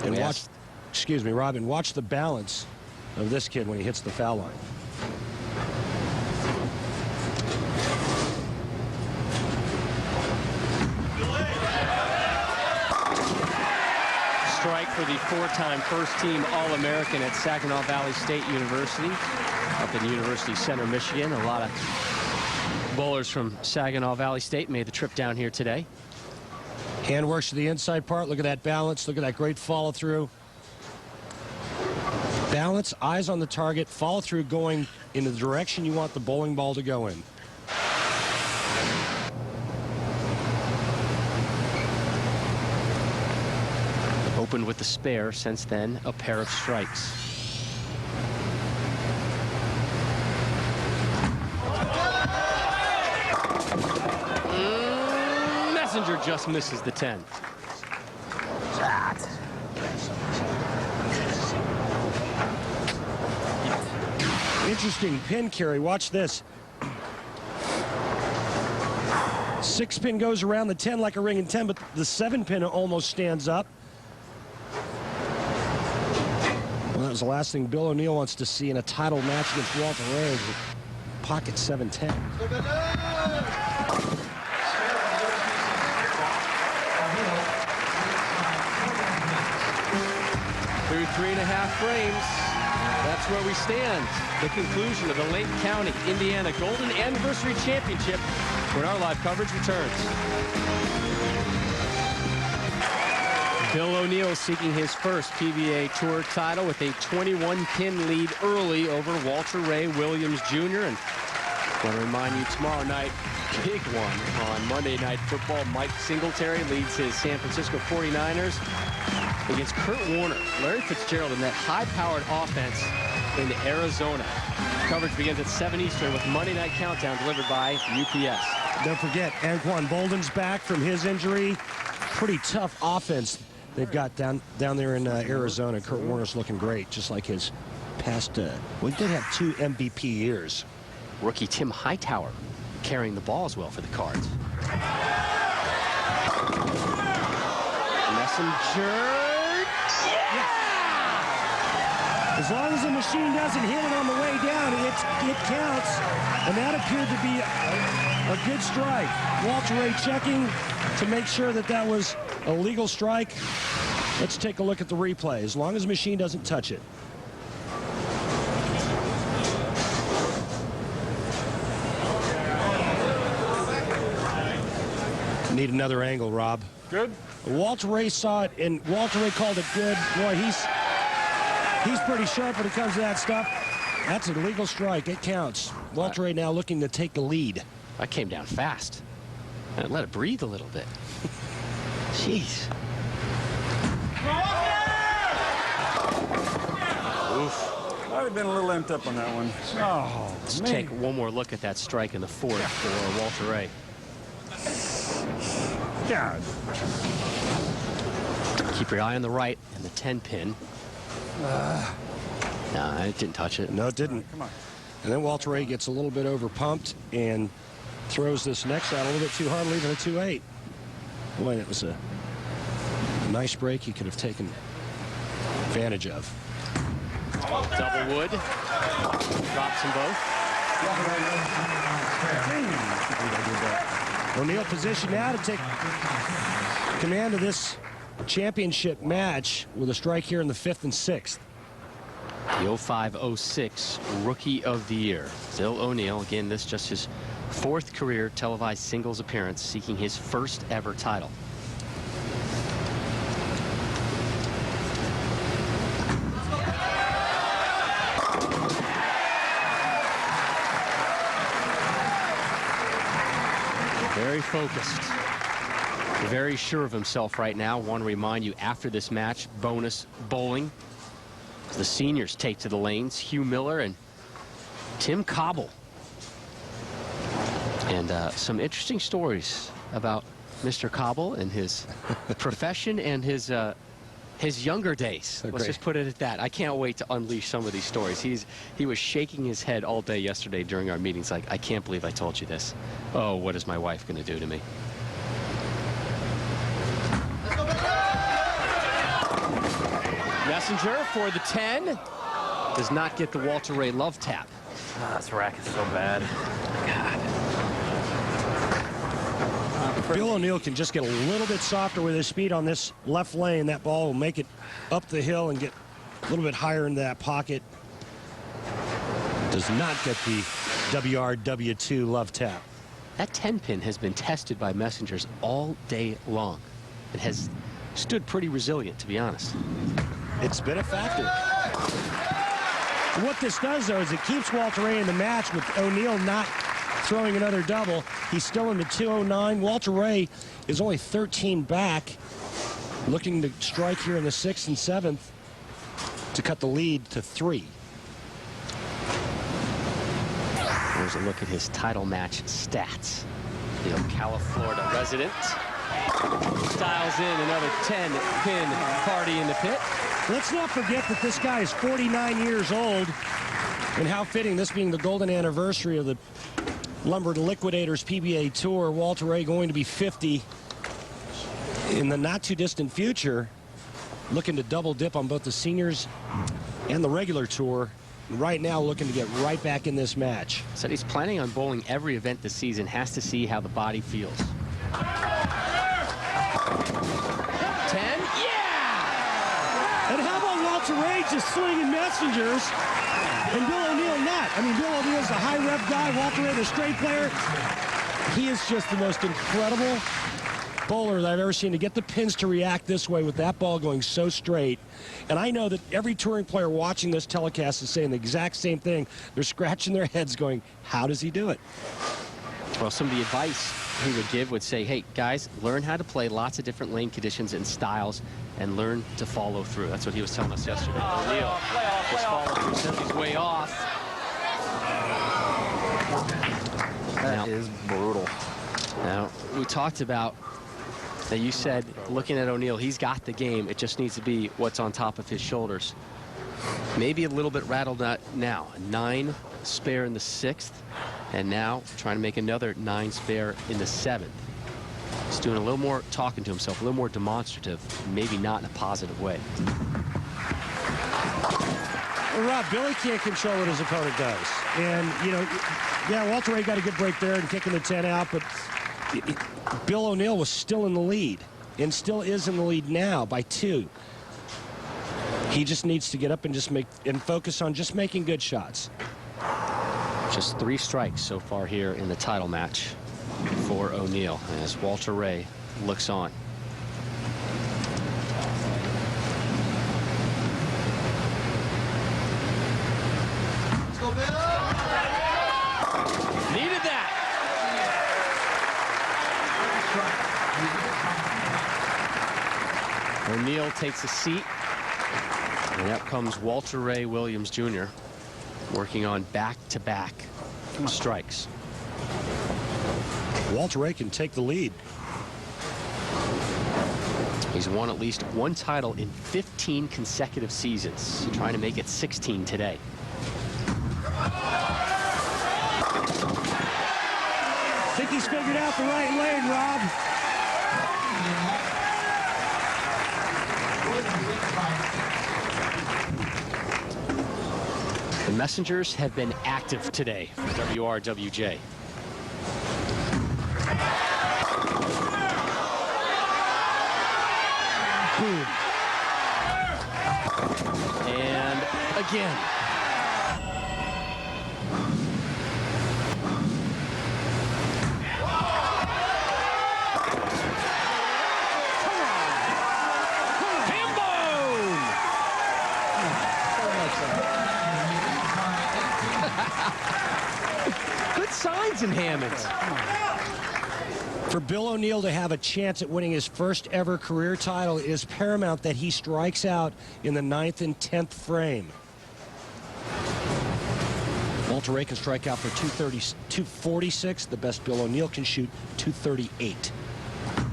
And watch, excuse me, Robin, watch the balance of this kid when he hits the foul line. Strike for the 4-time first-team All-American at Saginaw Valley State University, up in University Center, Michigan. A lot of bowlers from Saginaw Valley State made the trip down here today. Hand works to the inside part. Look at that balance. Look at that great follow through. Balance, eyes on the target, follow through going in the direction you want the bowling ball to go in. Opened with the spare, since then a pair of strikes. Messenger just misses the 10. Interesting pin carry. Watch this. 6-pin goes around the 10 like a ring in 10, but the 7-pin almost stands up. Well, that was the last thing Bill O'Neal wants to see in a title match against Walter Ray. Pocket 7-10. Through 3.5 frames, that's where we stand. The conclusion of the Lake County, Indiana Golden Anniversary Championship, when our live coverage returns. Bill O'Neal seeking his first PBA Tour title with a 21-pin lead early over Walter Ray Williams Jr. And I want to remind you, tomorrow night, big one on Monday Night Football. Mike Singletary leads his San Francisco 49ers against Kurt Warner. Larry Fitzgerald in that high-powered offense in Arizona. Coverage begins at 7 Eastern with Monday Night Countdown delivered by UPS. Don't forget, Anquan Bolden's back from his injury. Pretty tough offense they've got down there in Arizona. Kurt Warner's looking great, just like his past. Well, he did have 2 MVP years. Rookie Tim Hightower carrying the ball as well for the Cards. Messenger. As long as the machine doesn't hit it on the way down, it counts. And that appeared to be a good strike. Walter Ray checking to make sure that that was a legal strike. Let's take a look at the replay. As long as the machine doesn't touch it. Need another angle, Rob. Good. Walter Ray saw it, and Walter Ray called it good. Boy, he's pretty sharp when it comes to that stuff. That's a legal strike. It counts. Walter Ray now looking to take the lead. That came down fast. And let it breathe a little bit. Jeez. Oof. I'd have been a little amped up on that one. Oh, Let's take one more look at that strike in the 4th for Walter Ray. God. Keep your eye on the right and the 10-pin. No, it didn't touch it. No, it didn't. Come on. And then Walter Ray gets a little bit over pumped and throws this next shot a little bit too hard, leaving a 2-8. Boy, it was a nice break he could have taken advantage of. Double wood. Drops them both. O'Neal positioned now to take command of this championship match with a strike here in the 5th and 6th. The 05-06 Rookie of the Year. Bill O'Neal, again, this just his 4th career televised singles appearance, seeking his 1st ever title. Very focused. Very sure of himself right now. Want to remind you, after this match, bonus bowling. The seniors take to the lanes, Hugh Miller and Tim Kauble. And some interesting stories about Mr. Kauble and his profession and his younger days. Let's just put it at that. I can't wait to unleash some of these stories. He was shaking his head all day yesterday during our meetings like, I can't believe I told you this. Oh, what is my wife going to do to me? Messenger for the 10. Does not get the Walter Ray love tap. This rack is so bad. Bill O'Neal can just get a little bit softer with his speed on this left lane. That ball will make it up the hill and get a little bit higher into that pocket. Does not get the WRW2 love tap. That 10-pin has been tested by Messengers all day long. It has stood pretty resilient, to be honest. It's been a factor. What this does, though, is it keeps Walter Ray in the match with O'Neal not throwing another double. He's still in the 209. Walter Ray is only 13 back, looking to strike here in the 6th and 7th to cut the lead to 3. Here's a look at his title match stats. The Ocala, Florida resident styles in another 10-pin party in the pit. Let's not forget that this guy is 49 years old, and how fitting, this being the golden anniversary of the Lumber Liquidators PBA Tour. Walter Ray going to be 50 in the not-too-distant future, looking to double dip on both the seniors and the regular tour. Right now looking to get right back in this match. Said he's planning on bowling every event this season, has to see how the body feels. 10, yeah! And how about Walter Ray just swinging Messengers and Bill O'Neal not? I mean, Bill O'Neal's a high rep guy, Walter Ray the straight player. He is just the most incredible bowler that I've ever seen, to get the pins to react this way with that ball going so straight. And I know that every touring player watching this telecast is saying the exact same thing. They're scratching their heads going, how does he do it? Well, some of the advice he would give would say, hey, guys, learn how to play lots of different lane conditions and styles and learn to follow through. That's what he was telling us yesterday. O'Neal just followed through, says he's way off. That is brutal. Now, we talked about that. You said, looking at O'Neal, he's got the game. It just needs to be what's on top of his shoulders. Maybe a little bit rattled now. 9 spare in the 6th, and now trying to make another 9 spare in the 7th. He's doing a little more talking to himself, a little more demonstrative, maybe not in a positive way. Well, Rob, Billy can't control what his opponent does. And, you know, yeah, Walter Ray got a good break there and kicking the 10 out, but Bill O'Neal was still in the lead and still is in the lead now by 2. He just needs to get up and just focus on just making good shots. Just 3 strikes so far here in the title match for O'Neal as Walter Ray looks on. Needed that. O'Neal takes a seat, and up comes Walter Ray Williams Jr. working on back-to-back strikes. Walter Ray can take the lead. He's won at least 1 title in 15 consecutive seasons, trying to make it 16 today. I think he's figured out the right lane, Rob. The Messengers have been active today for WRWJ. Boom. And again. Good signs in Hammond. For Bill O'Neal to have a chance at winning his first ever career title, it is paramount that he strikes out in the 9th and 10th frame. Walter Ray can strike out for 246. The best Bill O'Neal can shoot 238.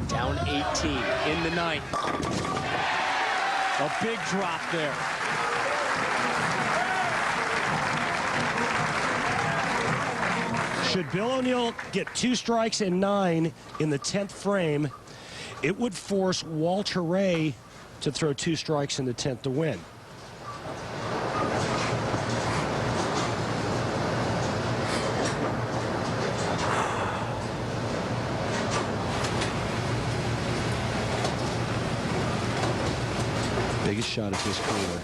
Down 18 in the 9th. A big drop there. Should Bill O'Neal get 2 strikes and 9 in the 10th frame, it would force Walter Ray to throw 2 strikes in the 10th to win. Biggest shot of his career.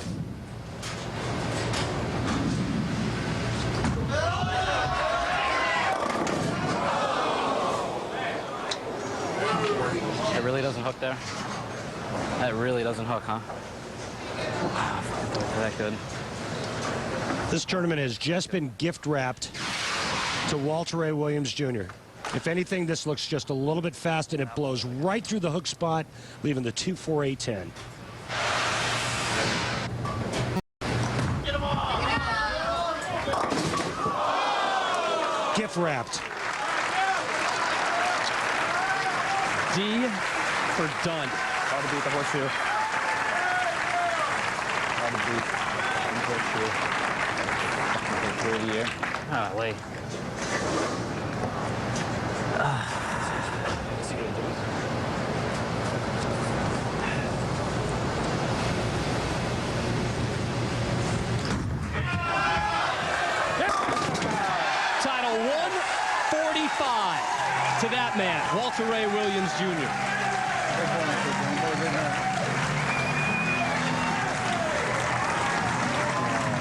Really doesn't hook there. That really doesn't hook, huh? That good. This tournament has just been gift wrapped to Walter Ray Williams Jr. If anything, this looks just a little bit fast, and it blows right through the hook spot, leaving the 2-4-8-10. Gift wrapped. D for done. Hard to beat the horseshoe. Hard to beat the horseshoe. Through the year. Golly. Title 145 to that man, Walter Ray Williams Jr.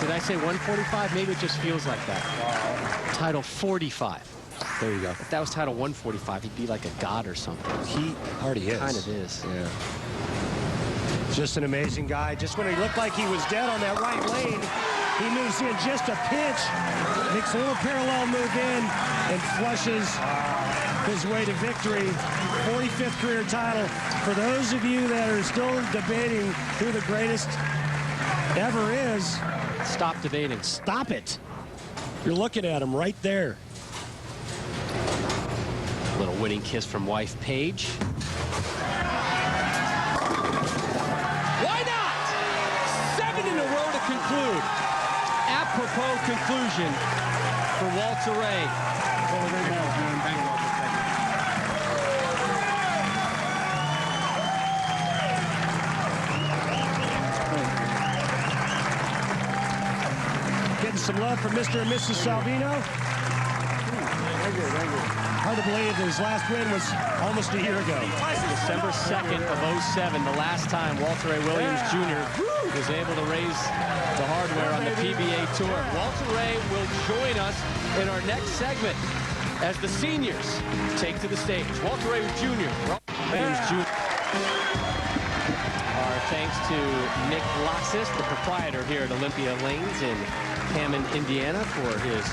Did I say 145? Maybe it just feels like that. Title 45. There you go. If that was title 145, he'd be like a god or something. He already is. Kind of is. Yeah. Just an amazing guy. Just when he looked like he was dead on that right lane, He moves in just a pinch, makes a little parallel move in, and flushes his way to victory. 45th career title. For those of you that are still debating who the greatest ever is, Stop debating. stop it. You're looking at him right there. Little winning kiss from wife Paige. Why not? 7 in a row to conclude. Apropos conclusion for Walter Ray. Getting some love from Mr. and Mrs. Salvino. Hard to believe that his last win was almost a year ago. December 2nd of 07, the last time Walter Ray Williams Jr. was able to raise the hardware on the PBA Tour. Walter Ray will join us in our next segment as the seniors take to the stage. Walter Ray Jr. Williams Jr. Our thanks to Nick Laaz, the proprietor here at Olympia Lanes in Hammond, Indiana, for his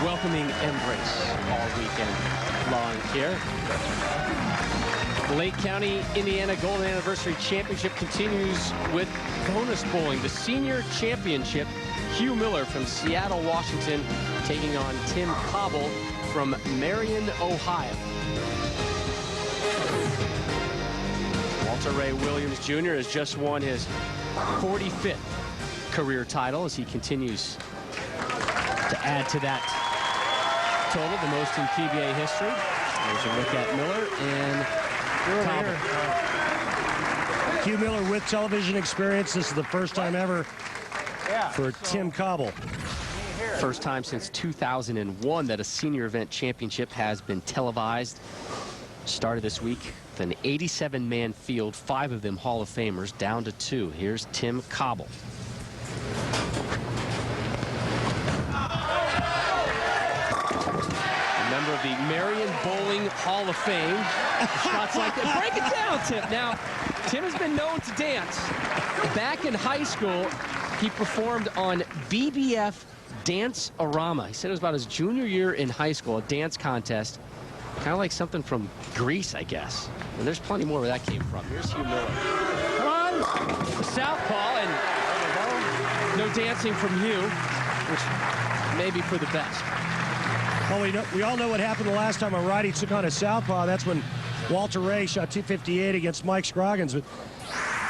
welcoming embrace all weekend long here. The Lake County, Indiana Golden Anniversary Championship continues with bonus bowling. The senior championship, Hugh Miller from Seattle, Washington, taking on Tim Kauble from Marion, Ohio. Walter Ray Williams Jr. has just won his 45th career title as he continues to add to that total, the most in PBA history. There's a look at Miller and Kauble. Hugh Miller with television experience. This is the first time ever for Tim Kauble. First time since 2001 that a senior event championship has been televised. Started this week with an 87-man field, 5 of them Hall of Famers, down to 2. Here's Tim Kauble. Member of the Marion Bowling Hall of Fame. Shots like that. Break it down, Tim. Now, Tim has been known to dance. Back in high school, he performed on BBF Dance-A-Rama. He said it was about his junior year in high school, a dance contest. Kind of like something from Greece, I guess. And there's plenty more where that came from. Here's Hugh Miller. Come on! The southpaw, and no dancing from Hugh, which may be for the best. Well, we all know what happened the last time a righty took on a southpaw. That's when Walter Ray shot 258 against Mike Scroggins. But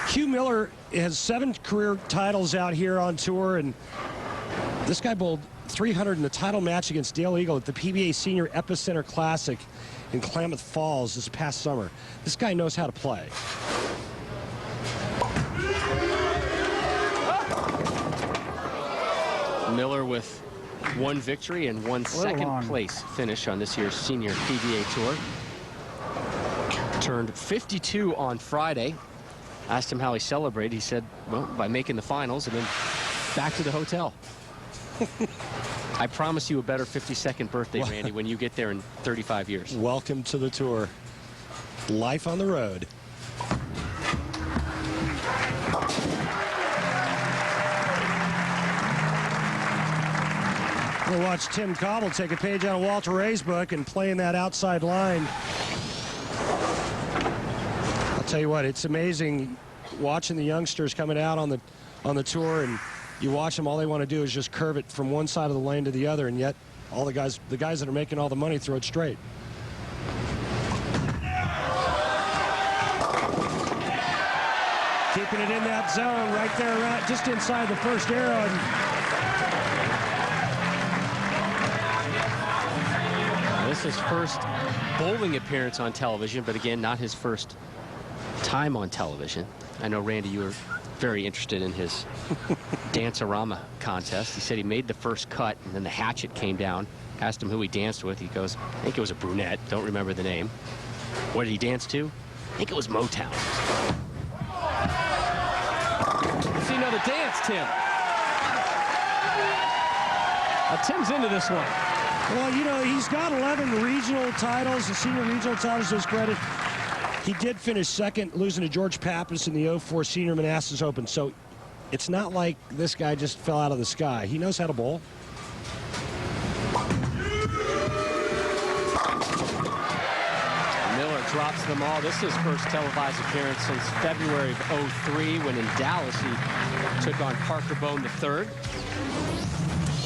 Hugh Miller has 7 career titles out here on tour, and this guy bowled 300 in the title match against Dale Eagle at the PBA Senior Epicenter Classic in Klamath Falls this past summer. This guy knows how to play. Miller with 1 victory and 1 second place finish on this year's senior PBA Tour. Turned 52 on Friday. Asked him how he celebrated. He said, well, by making the finals and then back to the hotel. I promise you a better 52nd birthday, Randy, when you get there in 35 years. Welcome to the tour. Life on the road. We'll watch Tim Kauble take a page out of Walter Ray's book and play in that outside line. I'll tell you what, it's amazing watching the youngsters coming out on the on the tour, and you watch them, all they want to do is just curve it from one side of the lane to the other, and yet all the guys that are making all the money throw it straight. Keeping it in that zone right there, right just inside the first arrow. This is his first bowling appearance on television, but again, not his first time on television. I know, Randy, you were very interested in his Dance-A-Rama contest. He said he made the first cut, and then the hatchet came down. Asked him who he danced with. He goes, I think it was a brunette. Don't remember the name. What did he dance to? I think it was Motown. Let's see another dance, Tim. Now, Tim's into this one. Well, you know, he's got 11 regional titles, the senior regional titles to his credit. He did finish second, losing to George Pappas in the 04 Senior Manassas Open. So it's not like this guy just fell out of the sky. He knows how to bowl. Miller drops them all. This is his first televised appearance since February of '03 when in Dallas he took on Parker Bone III.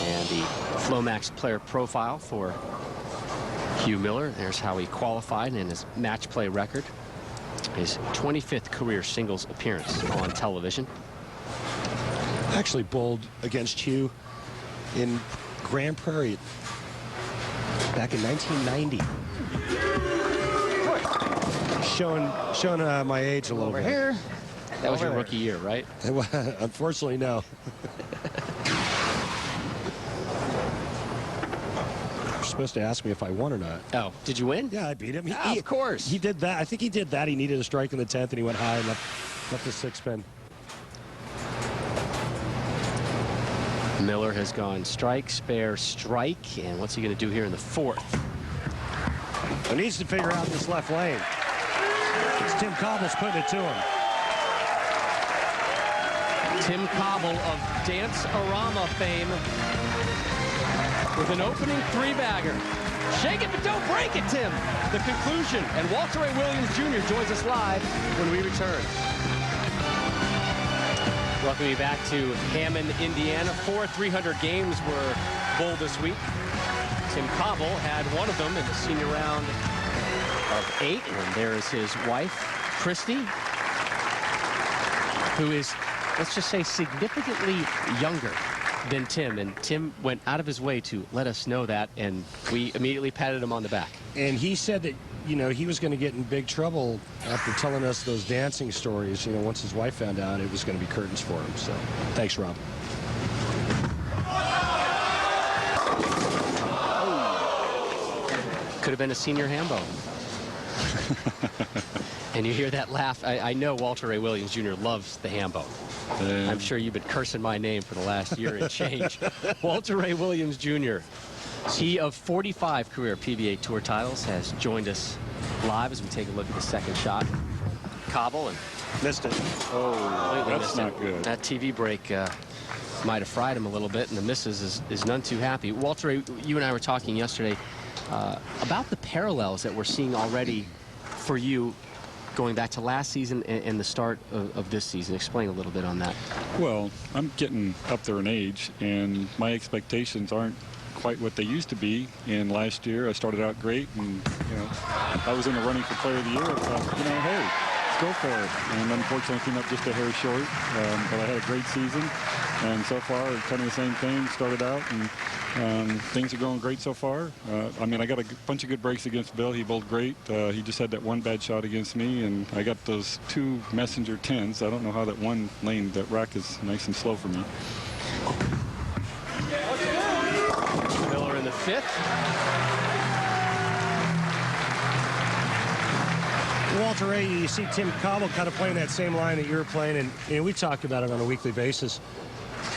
And the Flomax player profile for Hugh Miller. There's how he qualified and his match play record. His 25th career singles appearance on television. Actually bowled against Hugh in Grand Prairie back in 1990. Showing my age a little bit. Here. That was your rookie year, right? Unfortunately, no. You're supposed to ask me if I won or not. Oh, did you win? Yeah, I beat him. Of course. He did that. I think he did that. He needed a strike in the 10th, and he went high and left the 6 pin. Miller has gone strike, spare, strike. And what's he going to do here in the 4th? He needs to figure out this left lane. It's Tim Kauble's putting it to him. Tim Kauble of Dance-A-Rama fame with an opening 3-bagger. Shake it, but don't break it, Tim. The conclusion. And Walter A. Williams Jr. joins us live when we return. Welcome you back to Hammond, Indiana. 4 300 games were bowled this week. Tim Kauble had one of them in the senior round of 8. And there is his wife, Christy, who is, let's just say, significantly younger than Tim. And Tim went out of his way to let us know that, and we immediately patted him on the back. And he said that, you know, he was going to get in big trouble after telling us those dancing stories. You know, once his wife found out, it was going to be curtains for him. So, thanks, Rob. Could have been a senior Hambo. And you hear that laugh. I know Walter A. Williams Jr. loves the Hambo. I'm sure you've been cursing my name for the last year and change. Walter A. Williams Jr., he of 45 career PBA Tour titles, has joined us live as we take a look at the second shot. Kauble and missed it. Oh, that's not good. That TV break might have fried him a little bit, and the missus is none too happy. Walter, you and I were talking yesterday about the parallels that we're seeing already for you going back to last season and the start of this season. Explain a little bit on that. Well, I'm getting up there in age, and my expectations aren't quite what they used to be. And last year, I started out great, and, you know, I was in the running for Player of the Year. I thought, you know, hey, let's go for it. And unfortunately, I came up just a hair short, but I had a great season. And so far, kind of the same thing. Started out, and things are going great so far. I mean, I got a bunch of good breaks against Bill. He bowled great. He just had that one bad shot against me, and I got those 2 messenger 10s. I don't know how that one lane, that rack is nice and slow for me. Miller in the 5th. Walter A., you see Tim Kauble kind of playing that same line that you were playing, and we talk about it on a weekly basis.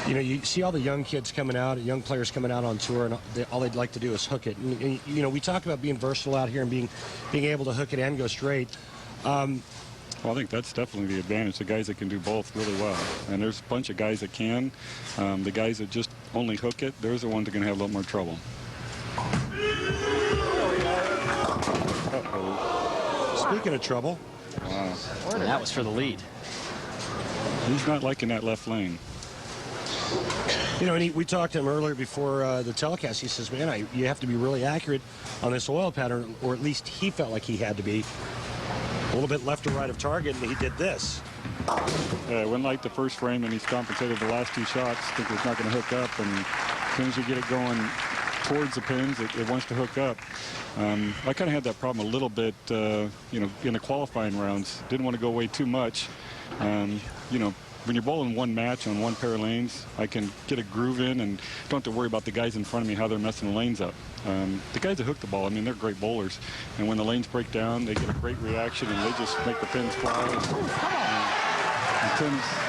You know, you see all the young kids coming out, young players coming out on tour, and all they'd like to do is hook it. And you know, we talk about being versatile out here and being able to hook it and go straight. Well, I think that's definitely the advantage, the guys that can do both really well. And there's a bunch of guys that can. The guys that just only hook it, those are the ones that are going to have a lot more trouble. Uh-oh. Speaking of trouble. Wow. And that was for the lead. He's not liking that left lane. You know, and we talked to him earlier before the telecast. He says, man, you have to be really accurate on this oil pattern, or at least he felt like he had to be. A little bit left or right of target, and he did this. It went like the first frame, and he's compensated the last 2 shots. I think it's not going to hook up, and as soon as you get it going towards the pins, it wants to hook up. I kind of had that problem a little bit, you know, in the qualifying rounds. Didn't want to go away too much. You know, when you're bowling one match on one pair of lanes, I can get a groove in and don't have to worry about the guys in front of me, how they're messing the lanes up. The guys that hook the ball, I mean, they're great bowlers. And when the lanes break down, they get a great reaction, and they just make the pins fly. And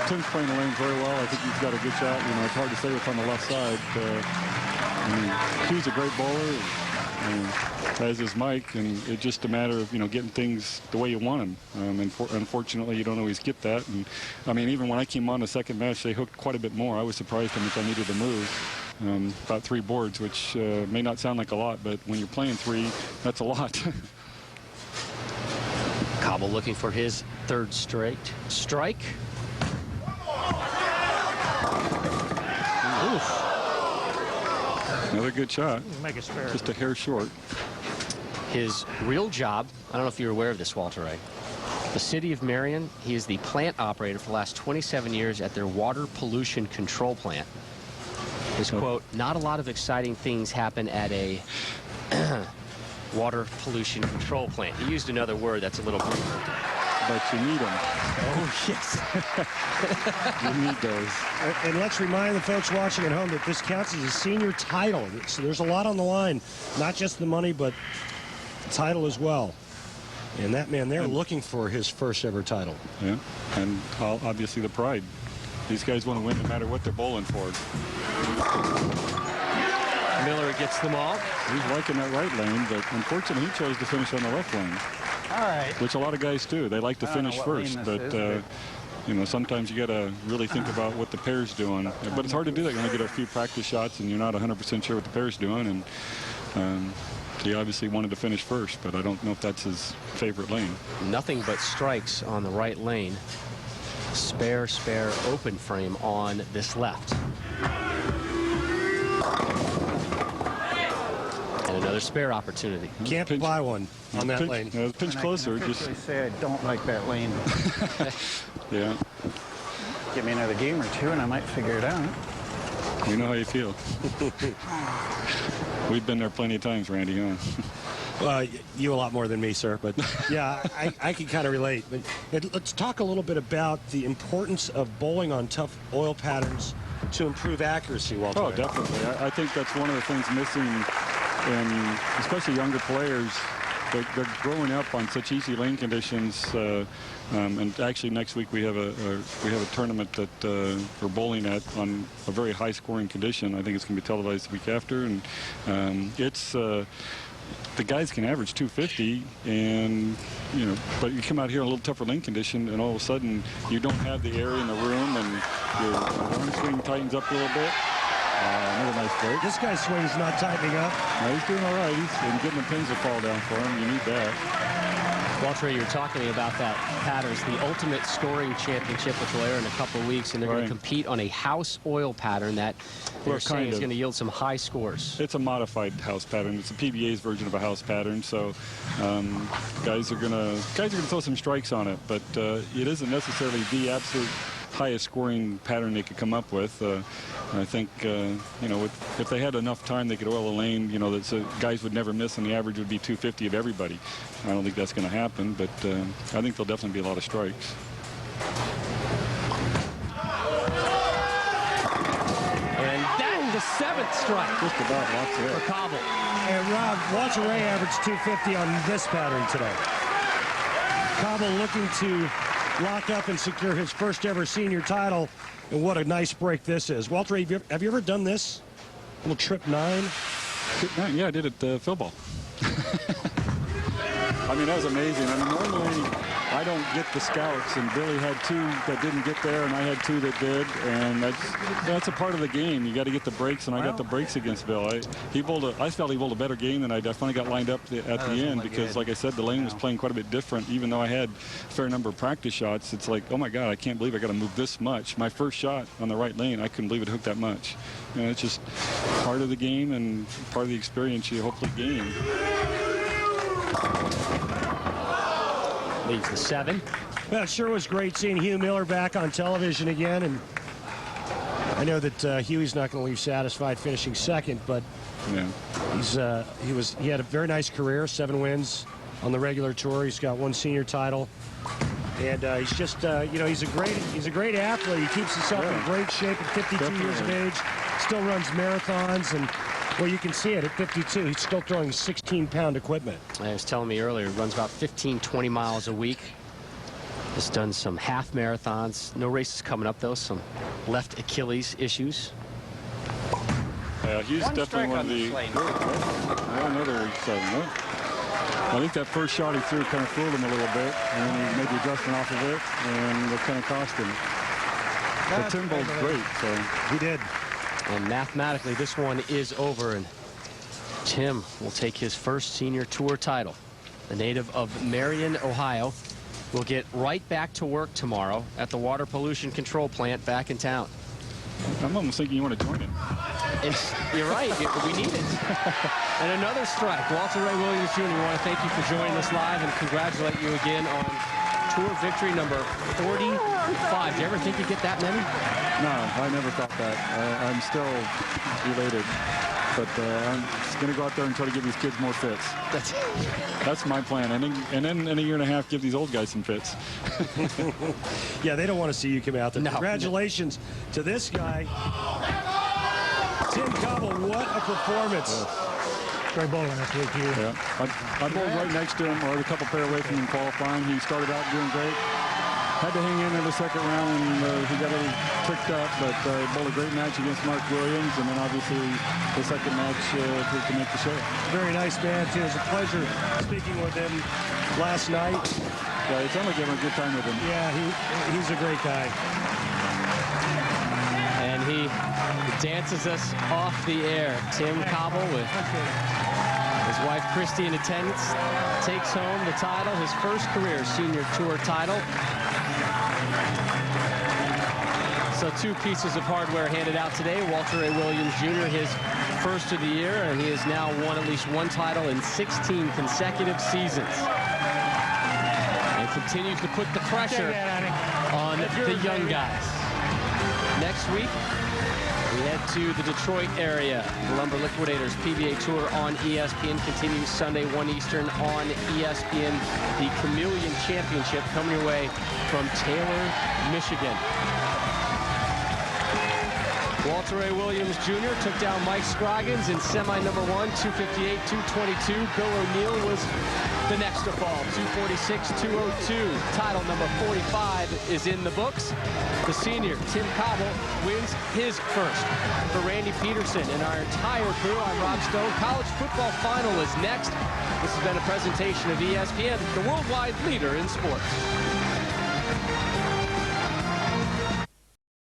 Tim's playing the lanes very well. I think he's got a good shot. You know, it's hard to say what's on the left side. I mean, Hugh's a great bowler. as is Mike, and it's just a matter of, getting things the way you want them. And unfortunately, you don't always get that. And I mean, even when I came on the second match, they hooked quite a bit more. I was surprised how much I needed to move. About 3 boards, which may not sound like a lot, but when you're playing 3, that's a lot. Kauble looking for his 3rd straight strike. Oof. Another good shot. Make a spare. Just a hair short. His real job, I don't know if you're aware of this, Walter Ray. The city of Marion, he is the plant operator for the last 27 years at their water pollution control plant. His quote, "Not a lot of exciting things happen at a water pollution control plant." He used another word that's a little briefer. But you need them. Oh, yes. You need those. And let's remind the folks watching at home that this counts as a senior title. So there's a lot on the line, not just the money, but the title as well. And that man, they're looking for his first ever title. Yeah, and obviously the pride. These guys want to win no matter what they're bowling for. Miller gets them all. He's liking that right lane, but unfortunately he chose to finish on the left lane. All right. Which a lot of guys do. They like to finish first, but sometimes you got to really think about what the pair's doing. But it's hard to do that. You only get a few practice shots, and you're not 100% sure what the pair's doing. And he obviously wanted to finish first, but I don't know if that's his favorite lane. Nothing but strikes on the right lane. Spare open frame on this left. And another spare opportunity. Can't buy one on that lane. Pinch closer. I can officially say I don't like that lane. Yeah. Give me another game or 2 and I might figure it out. We know how you feel. We've been there plenty of times, Randy, huh? Well, you a lot more than me, sir. But yeah, I can kind of relate. But let's talk a little bit about the importance of bowling on tough oil patterns to improve accuracy, Walter. Oh, definitely. I think that's one of the things missing in especially younger players. They're growing up on such easy lane conditions, and actually next week we have a tournament that we're bowling at on a very high-scoring condition. I think it's going to be televised the week after, and it's the guys can average 250, and but you come out here in a little tougher lane condition, and all of a sudden you don't have the area in the room, and your arm swing tightens up a little bit. Another nice break. This guy's swing's not tightening up. No, he's doing all right. He's getting the pins to fall down for him. You need that. Walter, you're talking about that pattern. It's the ultimate scoring championship, which will air in a couple of weeks, and they're going to compete on a house oil pattern that they're saying is going to yield some high scores. It's a modified house pattern. It's a PBA's version of a house pattern. So guys are going to throw some strikes on it, but it isn't necessarily the absolute highest scoring pattern they could come up with. I think, if they had enough time, they could oil a lane, that guys would never miss, and the average would be 250 of everybody. I don't think that's going to happen, but I think there'll definitely be a lot of strikes. And that is the 7th strike. Just about lots of it. For Kauble. And Rob, Walter Ray averaged 250 on this pattern today. Kauble looking to lock up and secure his first ever senior title. And what a nice break this is. Walter, have you ever done this? Little trip 9? Trip 9, yeah, I did it Phil Ball. I mean, that was amazing. I mean, normally I don't get the scouts, and Billy had 2 that didn't get there, and I had 2 that did, and that's a part of the game. You got to get the breaks, and I got the breaks against Bill. I felt he bowled a better game than I finally got lined up at the end because, like I said, the lane was playing quite a bit different. Even though I had a fair number of practice shots, it's like, oh my God, I can't believe I got to move this much. My first shot on the right lane, I couldn't believe it hooked that much. It's just part of the game and part of the experience you hopefully gain. Leaves the 7. Well, it sure was great seeing Hugh Miller back on television again, and I know that Huey's not going to leave satisfied finishing 2nd, but yeah. He had a very nice career, 7 wins on the regular tour. He's got 1 senior title, and he's just he's a great athlete. He keeps himself in great shape at 52 years of age. Still runs marathons, and well, you can see it at 52. He's still throwing 16-pound equipment. He was telling me earlier, he runs about 15, 20 miles a week. Has done some half marathons. No races coming up, though. Some left Achilles issues. Hugh's definitely one of the. Another 7. I think that first shot he threw kind of fooled him a little bit, and then he made the adjustment off of it, and it kind of cost him. But Tim bowled great, so he did. And mathematically, this one is over, and Tim will take his first senior tour title. The native of Marion, Ohio, will get right back to work tomorrow at the water pollution control plant back in town. I'm almost thinking you want to join him. You're right. We need it. And another strike. Walter Ray Williams Jr., we want to thank you for joining us live and congratulate you again on tour victory number 45. Did you ever think you'd get that many? No, I never thought that. I'm still elated. But I'm just going to go out there and try to give these kids more fits. That's my plan. And then in a year and a half, give these old guys some fits. Yeah, they don't want to see you come out there. No. Congratulations to this guy. Tim Kauble, what a performance. Great bowling this week, Hugh. Yeah. I bowled right next to him, or a couple pair away from him qualifying. He started out doing great. Had to hang in there the second round, and he got a little tricked up, but bowled a great match against Mark Williams, and then obviously the second match to make the show. Very nice man, too. It was a pleasure speaking with him last night. Yeah, it sounded like you having a good time with him. Yeah, he's a great guy. And he dances us off the air. Tim Kauble with his wife Christy in attendance takes home the title, his first career senior tour title. So 2 pieces of hardware handed out today. Walter A. Williams Jr., his first of the year, and he has now won at least 1 title in 16 consecutive seasons. And continues to put the pressure on the young guys. Next week, we head to the Detroit area. The Lumber Liquidators PBA Tour on ESPN continues Sunday, 1 Eastern on ESPN. The Chameleon Championship coming your way from Taylor, Michigan. Walter A. Williams Jr. took down Mike Scroggins in semi number 1, 258, 222. Bill O'Neill was the next to fall, 246, 202. Title number 45 is in the books. The senior, Tim Kauble, wins his first. For Randy Peterson and our entire crew, I'm Rob Stone. College football final is next. This has been a presentation of ESPN, the worldwide leader in sports.